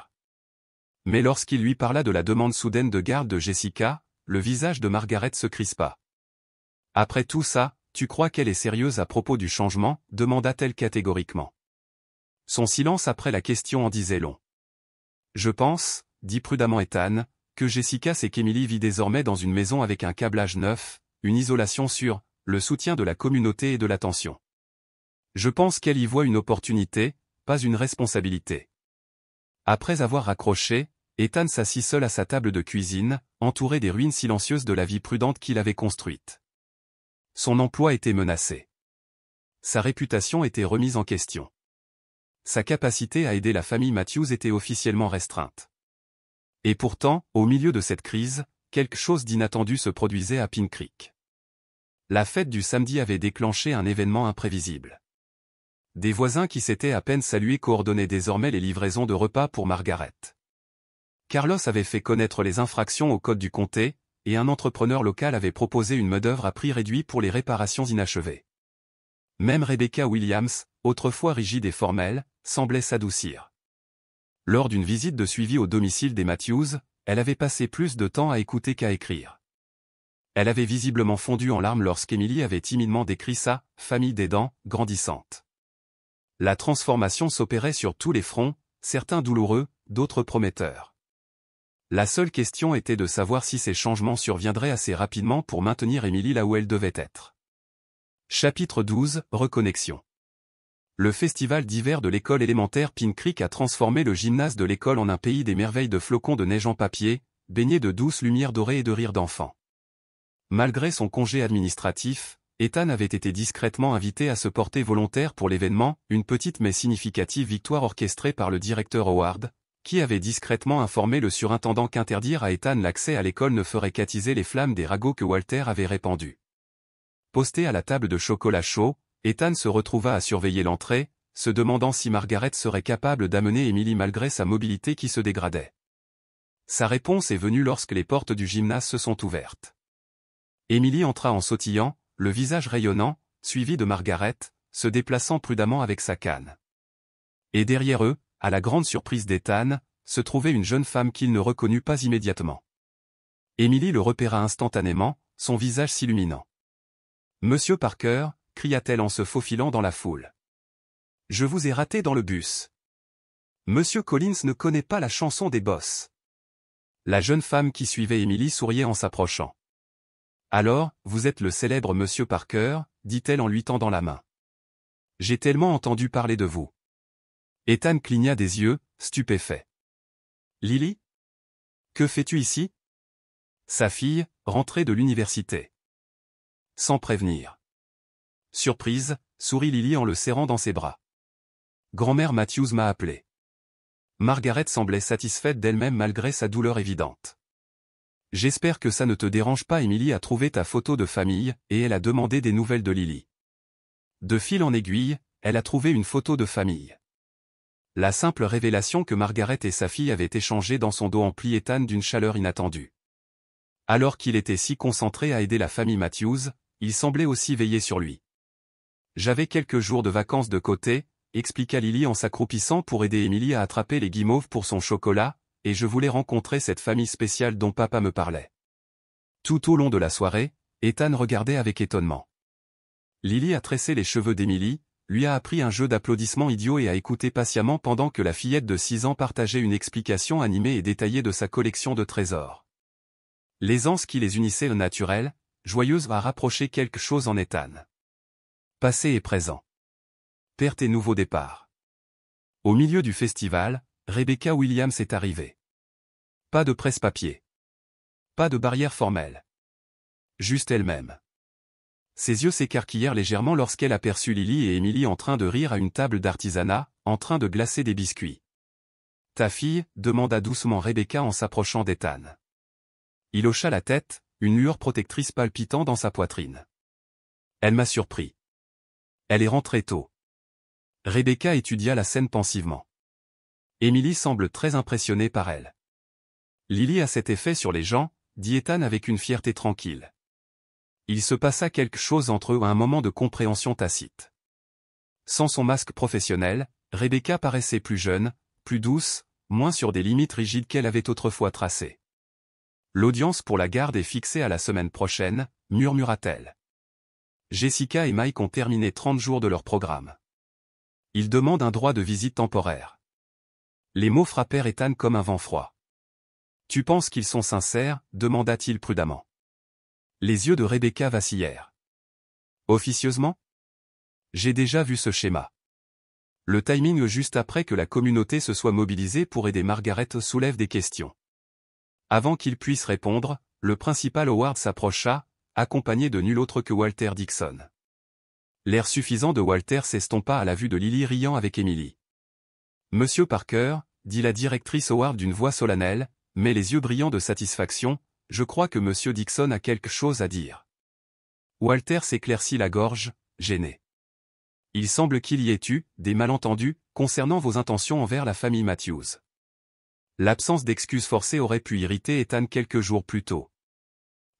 Mais lorsqu'il lui parla de la demande soudaine de garde de Jessica, le visage de Margaret se crispa. « Après tout ça, tu crois qu'elle est sérieuse à propos du changement ? » demanda-t-elle catégoriquement. Son silence après la question en disait long. « Je pense, » dit prudemment Ethan, « que Jessica sait qu'Emily vit désormais dans une maison avec un câblage neuf, une isolation sûre, le soutien de la communauté et de l'attention. Je pense qu'elle y voit une opportunité, pas une responsabilité. » Après avoir raccroché, Ethan s'assit seul à sa table de cuisine, entouré des ruines silencieuses de la vie prudente qu'il avait construite. Son emploi était menacé. Sa réputation était remise en question. Sa capacité à aider la famille Matthews était officiellement restreinte. Et pourtant, au milieu de cette crise, quelque chose d'inattendu se produisait à Pin Creek. La fête du samedi avait déclenché un événement imprévisible. Des voisins qui s'étaient à peine salués coordonnaient désormais les livraisons de repas pour Margaret. Carlos avait fait connaître les infractions au code du comté, et un entrepreneur local avait proposé une main-d'œuvre à prix réduit pour les réparations inachevées. Même Rebecca Williams, autrefois rigide et formelle, semblait s'adoucir. Lors d'une visite de suivi au domicile des Matthews, elle avait passé plus de temps à écouter qu'à écrire. Elle avait visiblement fondu en larmes lorsqu'Emily avait timidement décrit sa « famille d'aidants » grandissante. La transformation s'opérait sur tous les fronts, certains douloureux, d'autres prometteurs. La seule question était de savoir si ces changements surviendraient assez rapidement pour maintenir Emily là où elle devait être. Chapitre 12 – Reconnexion. Le festival d'hiver de l'école élémentaire Pin Creek a transformé le gymnase de l'école en un pays des merveilles de flocons de neige en papier, baigné de douces lumières dorées et de rires d'enfants. Malgré son congé administratif, Ethan avait été discrètement invité à se porter volontaire pour l'événement, une petite mais significative victoire orchestrée par le directeur Howard, qui avait discrètement informé le surintendant qu'interdire à Ethan l'accès à l'école ne ferait qu'attiser les flammes des ragots que Walter avait répandus. Posté à la table de chocolat chaud, Ethan se retrouva à surveiller l'entrée, se demandant si Margaret serait capable d'amener Emily malgré sa mobilité qui se dégradait. Sa réponse est venue lorsque les portes du gymnase se sont ouvertes. Emily entra en sautillant, le visage rayonnant, suivi de Margaret, se déplaçant prudemment avec sa canne. Et derrière eux, à la grande surprise d'Ethan, se trouvait une jeune femme qu'il ne reconnut pas immédiatement. Emily le repéra instantanément, son visage s'illuminant. « Monsieur Parker » cria-t-elle en se faufilant dans la foule. « Je vous ai raté dans le bus. Monsieur Collins ne connaît pas la chanson des boss. » La jeune femme qui suivait Emily souriait en s'approchant. « Alors, vous êtes le célèbre Monsieur Parker » dit-elle en lui tendant la main. « J'ai tellement entendu parler de vous. » Ethan cligna des yeux, stupéfait. « Lily ? Que fais-tu ici ?» Sa fille, rentrée de l'université. Sans prévenir. Surprise, sourit Lily en le serrant dans ses bras. Grand-mère Matthews m'a appelé. Margaret semblait satisfaite d'elle-même malgré sa douleur évidente. J'espère que ça ne te dérange pas. Emily a trouvé ta photo de famille, et elle a demandé des nouvelles de Lily. De fil en aiguille, elle a trouvé une photo de famille. La simple révélation que Margaret et sa fille avaient échangé dans son dos emplit Ethan d'une chaleur inattendue. Alors qu'il était si concentré à aider la famille Matthews, il semblait aussi veiller sur lui. J'avais quelques jours de vacances de côté, expliqua Lily en s'accroupissant pour aider Emily à attraper les guimauves pour son chocolat, et je voulais rencontrer cette famille spéciale dont papa me parlait. Tout au long de la soirée, Ethan regardait avec étonnement. Lily a tressé les cheveux d'Emily, lui a appris un jeu d'applaudissements idiot et a écouté patiemment pendant que la fillette de 6 ans partageait une explication animée et détaillée de sa collection de trésors. L'aisance qui les unissait au naturel, joyeuse a rapproché quelque chose en Ethan. Passé et présent. Perte et nouveau départ. Au milieu du festival, Rebecca Williams est arrivée. Pas de presse-papier. Pas de barrière formelle. Juste elle-même. Ses yeux s'écarquillèrent légèrement lorsqu'elle aperçut Lily et Emily en train de rire à une table d'artisanat, en train de glacer des biscuits. « Ta fille » demanda doucement Rebecca en s'approchant d'Ethan. Il hocha la tête, une lueur protectrice palpitant dans sa poitrine. « Elle m'a surpris. Elle est rentrée tôt. » Rebecca étudia la scène pensivement. Emily semble très impressionnée par elle. « Lily a cet effet sur les gens » dit Ethan avec une fierté tranquille. Il se passa quelque chose entre eux à un moment de compréhension tacite. Sans son masque professionnel, Rebecca paraissait plus jeune, plus douce, moins sur des limites rigides qu'elle avait autrefois tracées. L'audience pour la garde est fixée à la semaine prochaine, murmura-t-elle. Jessica et Mike ont terminé 30 jours de leur programme. Ils demandent un droit de visite temporaire. Les mots frappèrent Ethan comme un vent froid. Tu penses qu'ils sont sincères ? Demanda-t-il prudemment. Les yeux de Rebecca vacillèrent. Officieusement ? J'ai déjà vu ce schéma. Le timing juste après que la communauté se soit mobilisée pour aider Margaret soulève des questions. Avant qu'il puisse répondre, le principal Howard s'approcha, accompagné de nul autre que Walter Dixon. L'air suffisant de Walter s'estompa à la vue de Lily riant avec Emily. Monsieur Parker, dit la directrice Howard d'une voix solennelle, mais les yeux brillants de satisfaction, « Je crois que Monsieur Dixon a quelque chose à dire. » Walter s'éclaircit la gorge, gêné. Il semble qu'il y ait eu des malentendus concernant vos intentions envers la famille Matthews. L'absence d'excuses forcées aurait pu irriter Ethan quelques jours plus tôt.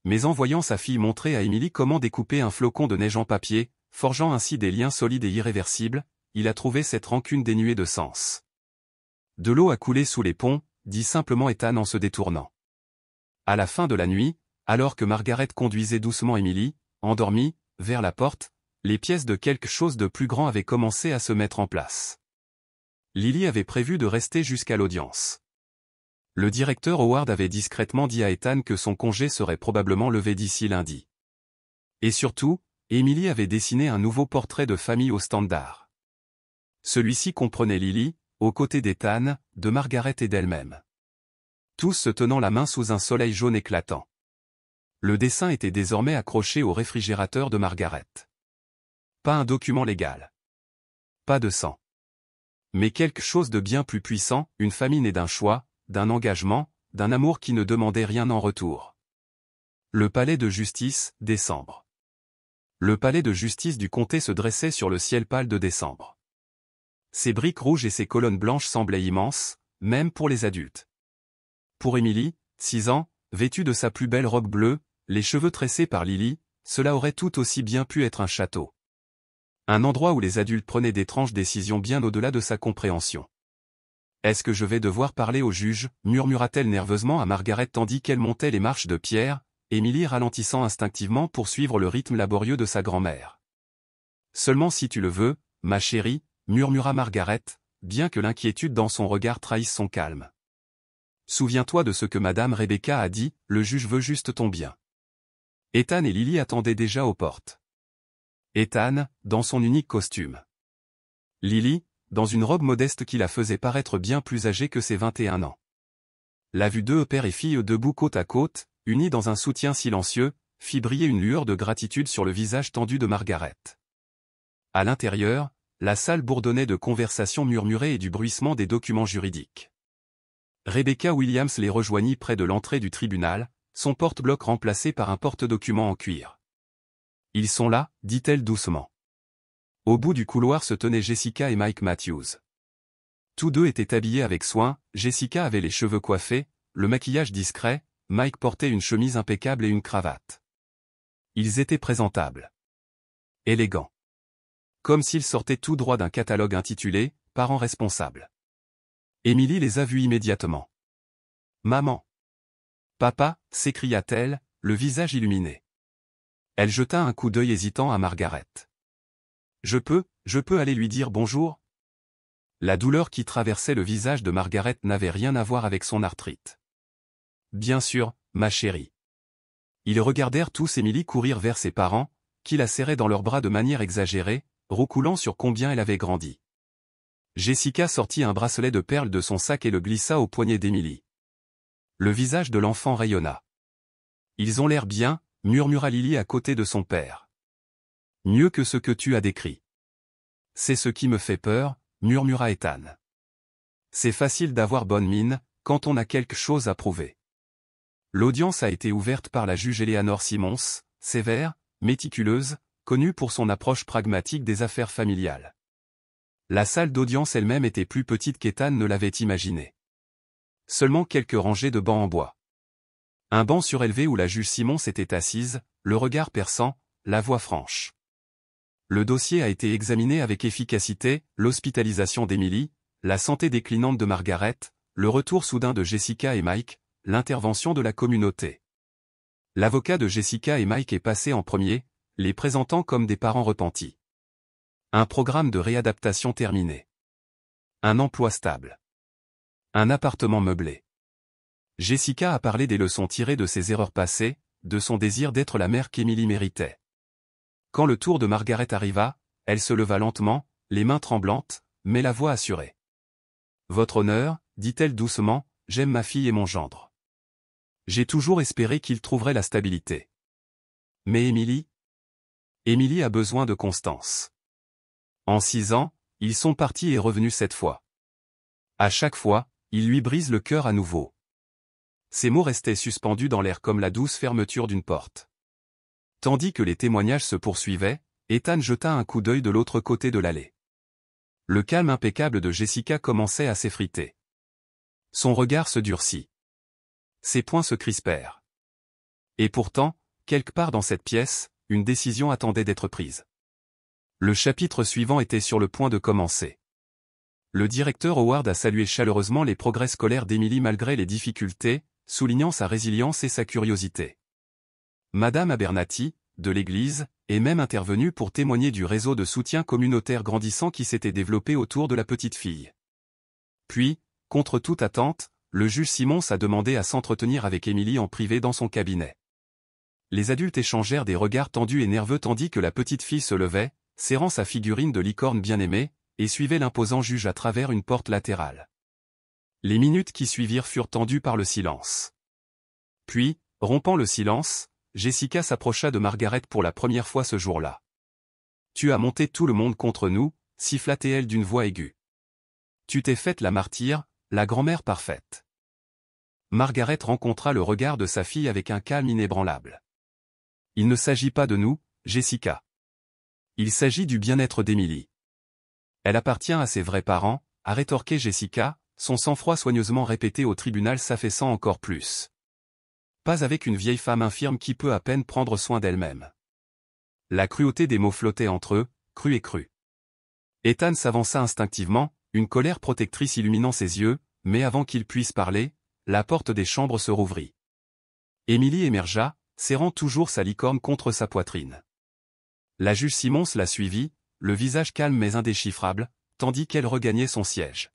Mais en voyant sa fille montrer à Emily comment découper un flocon de neige en papier, forgeant ainsi des liens solides et irréversibles, il a trouvé cette rancune dénuée de sens. De l'eau a coulé sous les ponts, dit simplement Ethan en se détournant. À la fin de la nuit, alors que Margaret conduisait doucement Emily, endormie, vers la porte, les pièces de quelque chose de plus grand avaient commencé à se mettre en place. Lily avait prévu de rester jusqu'à l'audience. Le directeur Howard avait discrètement dit à Ethan que son congé serait probablement levé d'ici lundi. Et surtout, Emily avait dessiné un nouveau portrait de famille au standard. Celui-ci comprenait Lily, aux côtés d'Ethan, de Margaret et d'elle-même. Tous se tenant la main sous un soleil jaune éclatant. Le dessin était désormais accroché au réfrigérateur de Margaret. Pas un document légal. Pas de sang. Mais quelque chose de bien plus puissant, une famille née d'un choix, d'un engagement, d'un amour qui ne demandait rien en retour. Le palais de justice, décembre. Le palais de justice du comté se dressait sur le ciel pâle de décembre. Ses briques rouges et ses colonnes blanches semblaient immenses, même pour les adultes. Pour Emily, 6 ans, vêtue de sa plus belle robe bleue, les cheveux tressés par Lily, cela aurait tout aussi bien pu être un château. Un endroit où les adultes prenaient d'étranges décisions bien au-delà de sa compréhension. « Est-ce que je vais devoir parler au juge » murmura-t-elle nerveusement à Margaret tandis qu'elle montait les marches de pierre, Emily ralentissant instinctivement pour suivre le rythme laborieux de sa grand-mère. « Seulement si tu le veux, ma chérie » murmura Margaret, bien que l'inquiétude dans son regard trahisse son calme. « Souviens-toi de ce que Madame Rebecca a dit, le juge veut juste ton bien. » Ethan et Lily attendaient déjà aux portes. Ethan, dans son unique costume. Lily, dans une robe modeste qui la faisait paraître bien plus âgée que ses 21 ans. La vue d'eux père et fille debout côte à côte, unis dans un soutien silencieux, fit briller une lueur de gratitude sur le visage tendu de Margaret. À l'intérieur, la salle bourdonnait de conversations murmurées et du bruissement des documents juridiques. Rebecca Williams les rejoignit près de l'entrée du tribunal, son porte-bloc remplacé par un porte-document en cuir. « Ils sont là » dit-elle doucement. Au bout du couloir se tenaient Jessica et Mike Matthews. Tous deux étaient habillés avec soin, Jessica avait les cheveux coiffés, le maquillage discret, Mike portait une chemise impeccable et une cravate. Ils étaient présentables. Élégants. Comme s'ils sortaient tout droit d'un catalogue intitulé « Parents responsables ». Emily les a vus immédiatement. « Maman !»« Papa !» s'écria-t-elle, le visage illuminé. Elle jeta un coup d'œil hésitant à Margaret. Je peux aller lui dire bonjour ?» La douleur qui traversait le visage de Margaret n'avait rien à voir avec son arthrite. « Bien sûr, ma chérie. » Ils regardèrent tous Emily courir vers ses parents, qui la serraient dans leurs bras de manière exagérée, roucoulant sur combien elle avait grandi. Jessica sortit un bracelet de perles de son sac et le glissa au poignet d'Emily. Le visage de l'enfant rayonna. « Ils ont l'air bien » murmura Lily à côté de son père. « Mieux que ce que tu as décrit. »« C'est ce qui me fait peur » murmura Ethan. « C'est facile d'avoir bonne mine, quand on a quelque chose à prouver. » L'audience a été ouverte par la juge Eleanor Simmons, sévère, méticuleuse, connue pour son approche pragmatique des affaires familiales. La salle d'audience elle-même était plus petite qu'Ethan ne l'avait imaginé. Seulement quelques rangées de bancs en bois. Un banc surélevé où la juge Simmons était assise, le regard perçant, la voix franche. Le dossier a été examiné avec efficacité, l'hospitalisation d'Emily, la santé déclinante de Margaret, le retour soudain de Jessica et Mike, l'intervention de la communauté. L'avocat de Jessica et Mike est passé en premier, les présentant comme des parents repentis. Un programme de réadaptation terminé. Un emploi stable. Un appartement meublé. Jessica a parlé des leçons tirées de ses erreurs passées, de son désir d'être la mère qu'Emily méritait. Quand le tour de Margaret arriva, elle se leva lentement, les mains tremblantes, mais la voix assurée. « Votre honneur, dit-elle doucement, j'aime ma fille et mon gendre. J'ai toujours espéré qu'ils trouveraient la stabilité. Mais Emily ? Emily a besoin de constance. En 6 ans, ils sont partis et revenus 7 fois. À chaque fois, ils lui brisent le cœur à nouveau. Ces mots restaient suspendus dans l'air comme la douce fermeture d'une porte. Tandis que les témoignages se poursuivaient, Ethan jeta un coup d'œil de l'autre côté de l'allée. Le calme impeccable de Jessica commençait à s'effriter. Son regard se durcit. Ses poings se crispèrent. Et pourtant, quelque part dans cette pièce, une décision attendait d'être prise. Le chapitre suivant était sur le point de commencer. Le directeur Howard a salué chaleureusement les progrès scolaires d'Emily malgré les difficultés, soulignant sa résilience et sa curiosité. Madame Abernathy, de l'église, est même intervenue pour témoigner du réseau de soutien communautaire grandissant qui s'était développé autour de la petite fille. Puis, contre toute attente, le juge Simons a demandé à s'entretenir avec Emily en privé dans son cabinet. Les adultes échangèrent des regards tendus et nerveux tandis que la petite fille se levait, serrant sa figurine de licorne bien-aimée, et suivait l'imposant juge à travers une porte latérale. Les minutes qui suivirent furent tendues par le silence. Puis, rompant le silence, Jessica s'approcha de Margaret pour la première fois ce jour-là. « Tu as monté tout le monde contre nous » siffla-t-elle d'une voix aiguë. « Tu t'es faite la martyre, la grand-mère parfaite. » Margaret rencontra le regard de sa fille avec un calme inébranlable. « Il ne s'agit pas de nous, Jessica. Il s'agit du bien-être d'Emily. Elle appartient à ses vrais parents, » a rétorqué Jessica, son sang-froid soigneusement répété au tribunal s'affaissant encore plus. Pas avec une vieille femme infirme qui peut à peine prendre soin d'elle-même. La cruauté des mots flottait entre eux, crue et crue. Ethan s'avança instinctivement, une colère protectrice illuminant ses yeux, mais avant qu'il puisse parler, la porte des chambres se rouvrit. Emily émergea, serrant toujours sa licorne contre sa poitrine. La juge Simons la suivit, le visage calme mais indéchiffrable, tandis qu'elle regagnait son siège.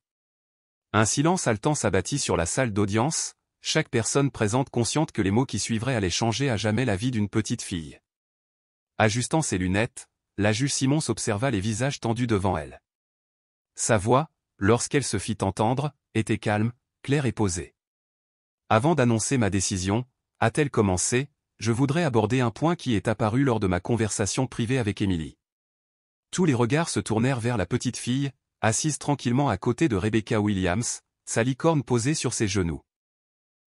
Un silence haletant s'abattit sur la salle d'audience, chaque personne présente consciente que les mots qui suivraient allaient changer à jamais la vie d'une petite fille. Ajustant ses lunettes, la juge Simons observa les visages tendus devant elle. Sa voix, lorsqu'elle se fit entendre, était calme, claire et posée. Avant d'annoncer ma décision, a-t-elle commencé, je voudrais aborder un point qui est apparu lors de ma conversation privée avec Emily. Tous les regards se tournèrent vers la petite fille, assise tranquillement à côté de Rebecca Williams, sa licorne posée sur ses genoux.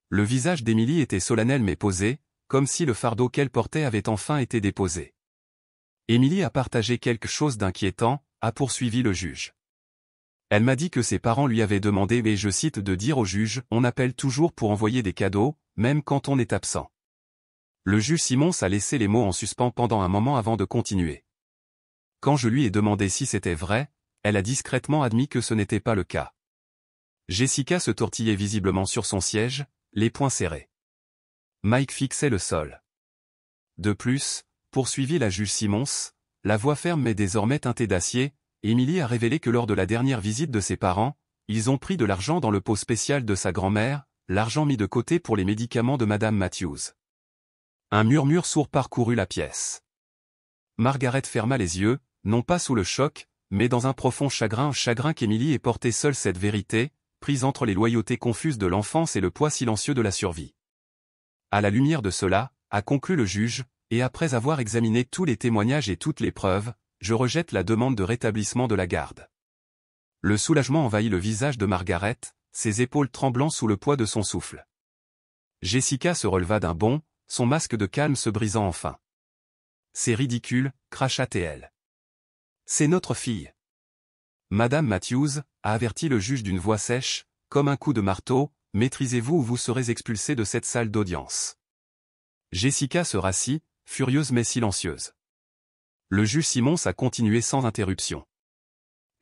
Le visage d'Emily était solennel mais posé, comme si le fardeau qu'elle portait avait enfin été déposé. Emily a partagé quelque chose d'inquiétant, a poursuivi le juge. Elle m'a dit que ses parents lui avaient demandé, et je cite, de dire au juge, on appelle toujours pour envoyer des cadeaux, même quand on est absent. Le juge Simons a laissé les mots en suspens pendant un moment avant de continuer. Quand je lui ai demandé si c'était vrai, elle a discrètement admis que ce n'était pas le cas. Jessica se tortillait visiblement sur son siège, les poings serrés. Mike fixait le sol. De plus, poursuivit la juge Simons, la voix ferme mais désormais teintée d'acier, Emily a révélé que lors de la dernière visite de ses parents, ils ont pris de l'argent dans le pot spécial de sa grand-mère, l'argent mis de côté pour les médicaments de Madame Matthews. Un murmure sourd parcourut la pièce. Margaret ferma les yeux, non pas sous le choc, mais dans un profond chagrin qu'Emily ait porté seule cette vérité, prise entre les loyautés confuses de l'enfance et le poids silencieux de la survie. À la lumière de cela, a conclu le juge, et après avoir examiné tous les témoignages et toutes les preuves, je rejette la demande de rétablissement de la garde. Le soulagement envahit le visage de Margaret, ses épaules tremblant sous le poids de son souffle. Jessica se releva d'un bond, son masque de calme se brisant enfin. C'est ridicule, cracha-t-elle. C'est notre fille. Madame Matthews, a averti le juge d'une voix sèche, comme un coup de marteau, maîtrisez-vous ou vous serez expulsé de cette salle d'audience. Jessica se rassit, furieuse mais silencieuse. Le juge Simons a continué sans interruption.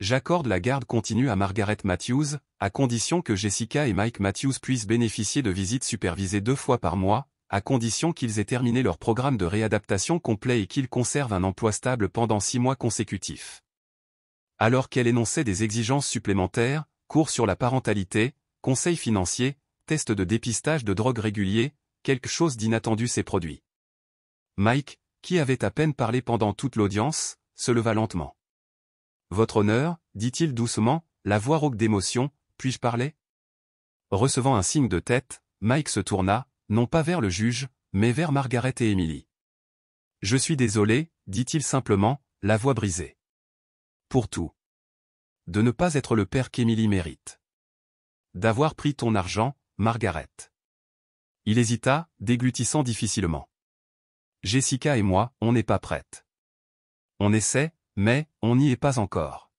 J'accorde la garde continue à Margaret Matthews, à condition que Jessica et Mike Matthews puissent bénéficier de visites supervisées 2 fois par mois, à condition qu'ils aient terminé leur programme de réadaptation complet et qu'ils conservent un emploi stable pendant 6 mois consécutifs. Alors qu'elle énonçait des exigences supplémentaires, cours sur la parentalité, conseils financiers, tests de dépistage de drogue réguliers, quelque chose d'inattendu s'est produit. Mike, qui avait à peine parlé pendant toute l'audience, se leva lentement. « Votre honneur, dit-il doucement, la voix rauque d'émotion, puis-je parler ?» Recevant un signe de tête, Mike se tourna, non pas vers le juge, mais vers Margaret et Emily. « Je suis désolé, dit-il simplement, la voix brisée. Pour tout. De ne pas être le père qu'Emily mérite. D'avoir pris ton argent, Margaret. Il hésita, déglutissant difficilement. Jessica et moi, on n'est pas prêtes. On essaie, mais, on n'y est pas encore.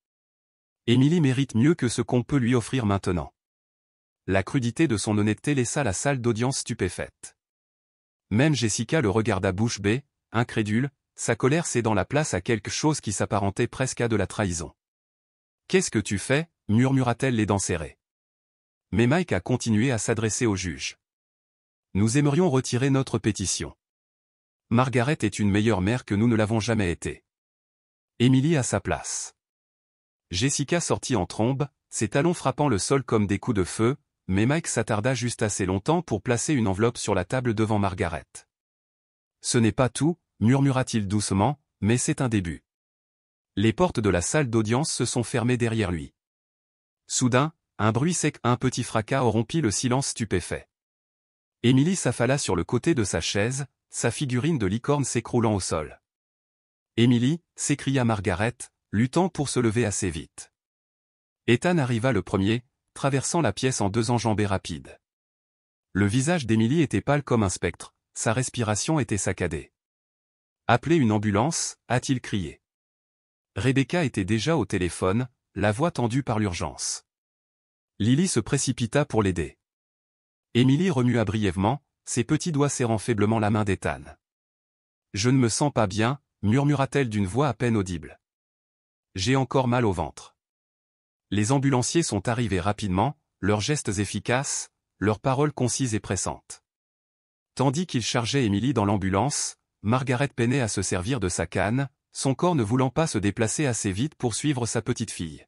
Émilie mérite mieux que ce qu'on peut lui offrir maintenant. La crudité de son honnêteté laissa la salle d'audience stupéfaite. Même Jessica le regarda bouche bée, incrédule, sa colère cédant la place à quelque chose qui s'apparentait presque à de la trahison. « Qu'est-ce que tu fais » murmura-t-elle les dents serrées. Mais Mike a continué à s'adresser au juge. « Nous aimerions retirer notre pétition. Margaret est une meilleure mère que nous ne l'avons jamais été. » Émilie à sa place. Jessica sortit en trombe, ses talons frappant le sol comme des coups de feu, mais Mike s'attarda juste assez longtemps pour placer une enveloppe sur la table devant Margaret. « Ce n'est pas tout, » murmura-t-il doucement, mais c'est un début. Les portes de la salle d'audience se sont fermées derrière lui. Soudain, un bruit sec, un petit fracas rompit le silence stupéfait. Émilie s'affala sur le côté de sa chaise, sa figurine de licorne s'écroulant au sol. « Émilie » s'écria Margaret, luttant pour se lever assez vite. Ethan arriva le premier, traversant la pièce en 2 enjambées rapides. Le visage d'Émilie était pâle comme un spectre, sa respiration était saccadée. « Appelez une ambulance » a-t-il crié. Rebecca était déjà au téléphone, la voix tendue par l'urgence. Lily se précipita pour l'aider. Émilie remua brièvement, ses petits doigts serrant faiblement la main d'Ethan. « Je ne me sens pas bien » murmura-t-elle d'une voix à peine audible. « J'ai encore mal au ventre. » Les ambulanciers sont arrivés rapidement, leurs gestes efficaces, leurs paroles concises et pressantes. Tandis qu'ils chargeaient Émilie dans l'ambulance, Margaret peinait à se servir de sa canne, son corps ne voulant pas se déplacer assez vite pour suivre sa petite fille.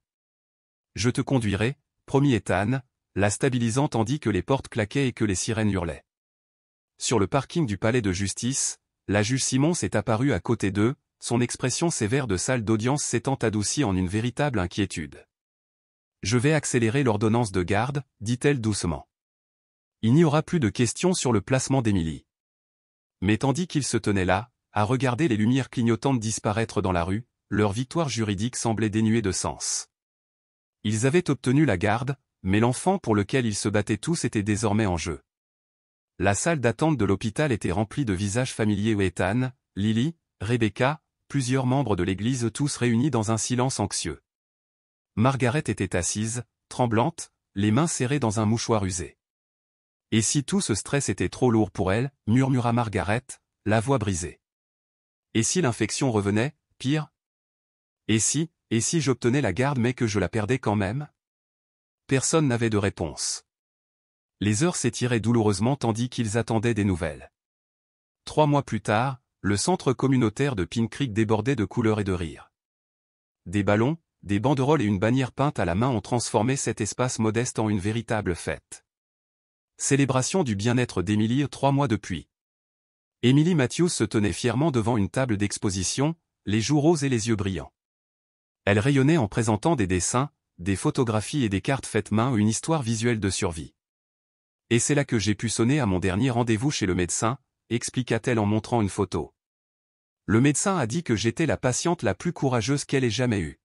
« Je te conduirai » promit Ethan, la stabilisant tandis que les portes claquaient et que les sirènes hurlaient. Sur le parking du palais de justice, la juge Simons est apparue à côté d'eux, son expression sévère de salle d'audience s'étant adoucie en une véritable inquiétude. « Je vais accélérer l'ordonnance de garde » dit-elle doucement. Il n'y aura plus de questions sur le placement d'Émilie. Mais tandis qu'ils se tenaient là, à regarder les lumières clignotantes disparaître dans la rue, leur victoire juridique semblait dénuée de sens. Ils avaient obtenu la garde, mais l'enfant pour lequel ils se battaient tous était désormais en jeu. La salle d'attente de l'hôpital était remplie de visages familiers où Ethan, Lily, Rebecca, plusieurs membres de l'église tous réunis dans un silence anxieux. Margaret était assise, tremblante, les mains serrées dans un mouchoir usé. « Et si tout ce stress était trop lourd pour elle » murmura Margaret, la voix brisée. « Et si l'infection revenait, pire ? Et si j'obtenais la garde mais que je la perdais quand même ?» Personne n'avait de réponse. Les heures s'étiraient douloureusement tandis qu'ils attendaient des nouvelles. 3 mois plus tard, le centre communautaire de Pine Creek débordait de couleurs et de rires. Des ballons, des banderoles et une bannière peinte à la main ont transformé cet espace modeste en une véritable fête. Célébration du bien-être d'Émilie 3 mois depuis. Emily Matthews se tenait fièrement devant une table d'exposition, les joues roses et les yeux brillants. Elle rayonnait en présentant des dessins, des photographies et des cartes faites main, une histoire visuelle de survie. « Et c'est là que j'ai pu sonner à mon dernier rendez-vous chez le médecin », expliqua-t-elle en montrant une photo. Le médecin a dit que j'étais la patiente la plus courageuse qu'elle ait jamais eue.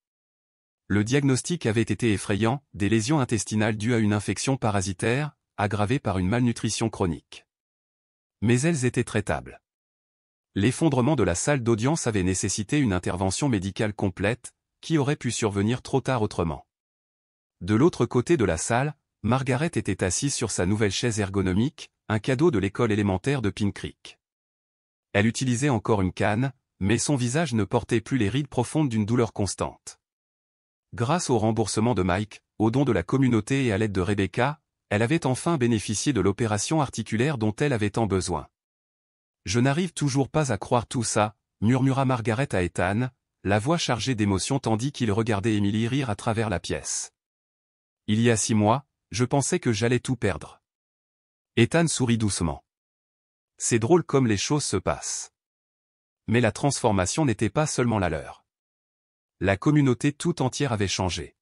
Le diagnostic avait été effrayant, des lésions intestinales dues à une infection parasitaire, aggravée par une malnutrition chronique. Mais elles étaient traitables. L'effondrement de la salle d'audience avait nécessité une intervention médicale complète, qui aurait pu survenir trop tard autrement. De l'autre côté de la salle, Margaret était assise sur sa nouvelle chaise ergonomique, un cadeau de l'école élémentaire de Pine Creek. Elle utilisait encore une canne, mais son visage ne portait plus les rides profondes d'une douleur constante. Grâce au remboursement de Mike, aux dons de la communauté et à l'aide de Rebecca, elle avait enfin bénéficié de l'opération articulaire dont elle avait tant besoin. « Je n'arrive toujours pas à croire tout ça », murmura Margaret à Ethan, la voix chargée d'émotion tandis qu'il regardait Émilie rire à travers la pièce. « Il y a 6 mois, je pensais que j'allais tout perdre. » Ethan sourit doucement. « C'est drôle comme les choses se passent. » Mais la transformation n'était pas seulement la leur. La communauté tout entière avait changé.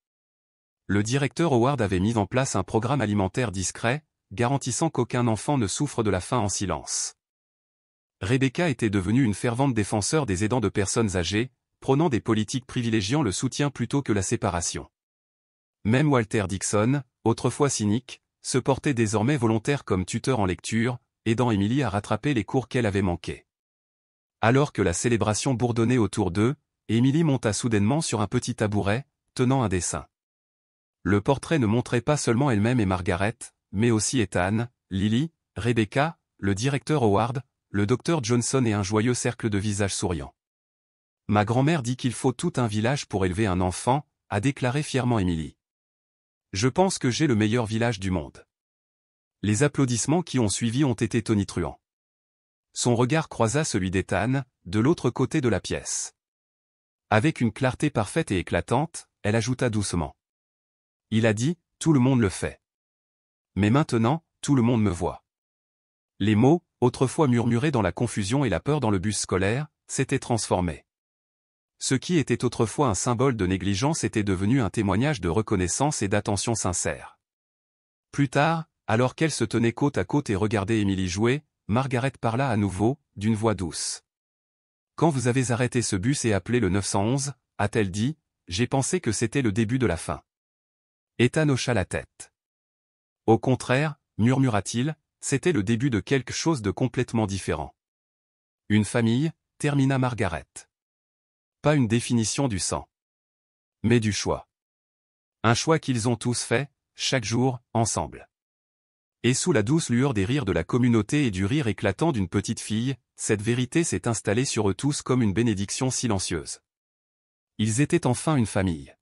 Le directeur Howard avait mis en place un programme alimentaire discret, garantissant qu'aucun enfant ne souffre de la faim en silence. Rebecca était devenue une fervente défenseur des aidants de personnes âgées, prônant des politiques privilégiant le soutien plutôt que la séparation. Même Walter Dixon, autrefois cynique, se portait désormais volontaire comme tuteur en lecture, aidant Émilie à rattraper les cours qu'elle avait manqués. Alors que la célébration bourdonnait autour d'eux, Émilie monta soudainement sur un petit tabouret, tenant un dessin. Le portrait ne montrait pas seulement elle-même et Margaret, mais aussi Ethan, Lily, Rebecca, le directeur Howard, le docteur Johnson et un joyeux cercle de visages souriants. Ma grand-mère dit qu'il faut tout un village pour élever un enfant, a déclaré fièrement Émilie. Je pense que j'ai le meilleur village du monde. Les applaudissements qui ont suivi ont été tonitruants. Son regard croisa celui d'Ethan, de l'autre côté de la pièce. Avec une clarté parfaite et éclatante, elle ajouta doucement. Il a dit, tout le monde le fait. Mais maintenant, tout le monde me voit. Les mots, autrefois murmurés dans la confusion et la peur dans le bus scolaire, s'étaient transformés. Ce qui était autrefois un symbole de négligence était devenu un témoignage de reconnaissance et d'attention sincère. Plus tard, alors qu'elle se tenait côte à côte et regardait Émilie jouer, Margaret parla à nouveau, d'une voix douce. Quand vous avez arrêté ce bus et appelé le 911, a-t-elle dit, j'ai pensé que c'était le début de la fin. Ethan hocha la tête. Au contraire, murmura-t-il, c'était le début de quelque chose de complètement différent. Une famille, termina Margaret. Pas une définition du sang. Mais du choix. Un choix qu'ils ont tous fait, chaque jour, ensemble. Et sous la douce lueur des rires de la communauté et du rire éclatant d'une petite fille, cette vérité s'est installée sur eux tous comme une bénédiction silencieuse. Ils étaient enfin une famille.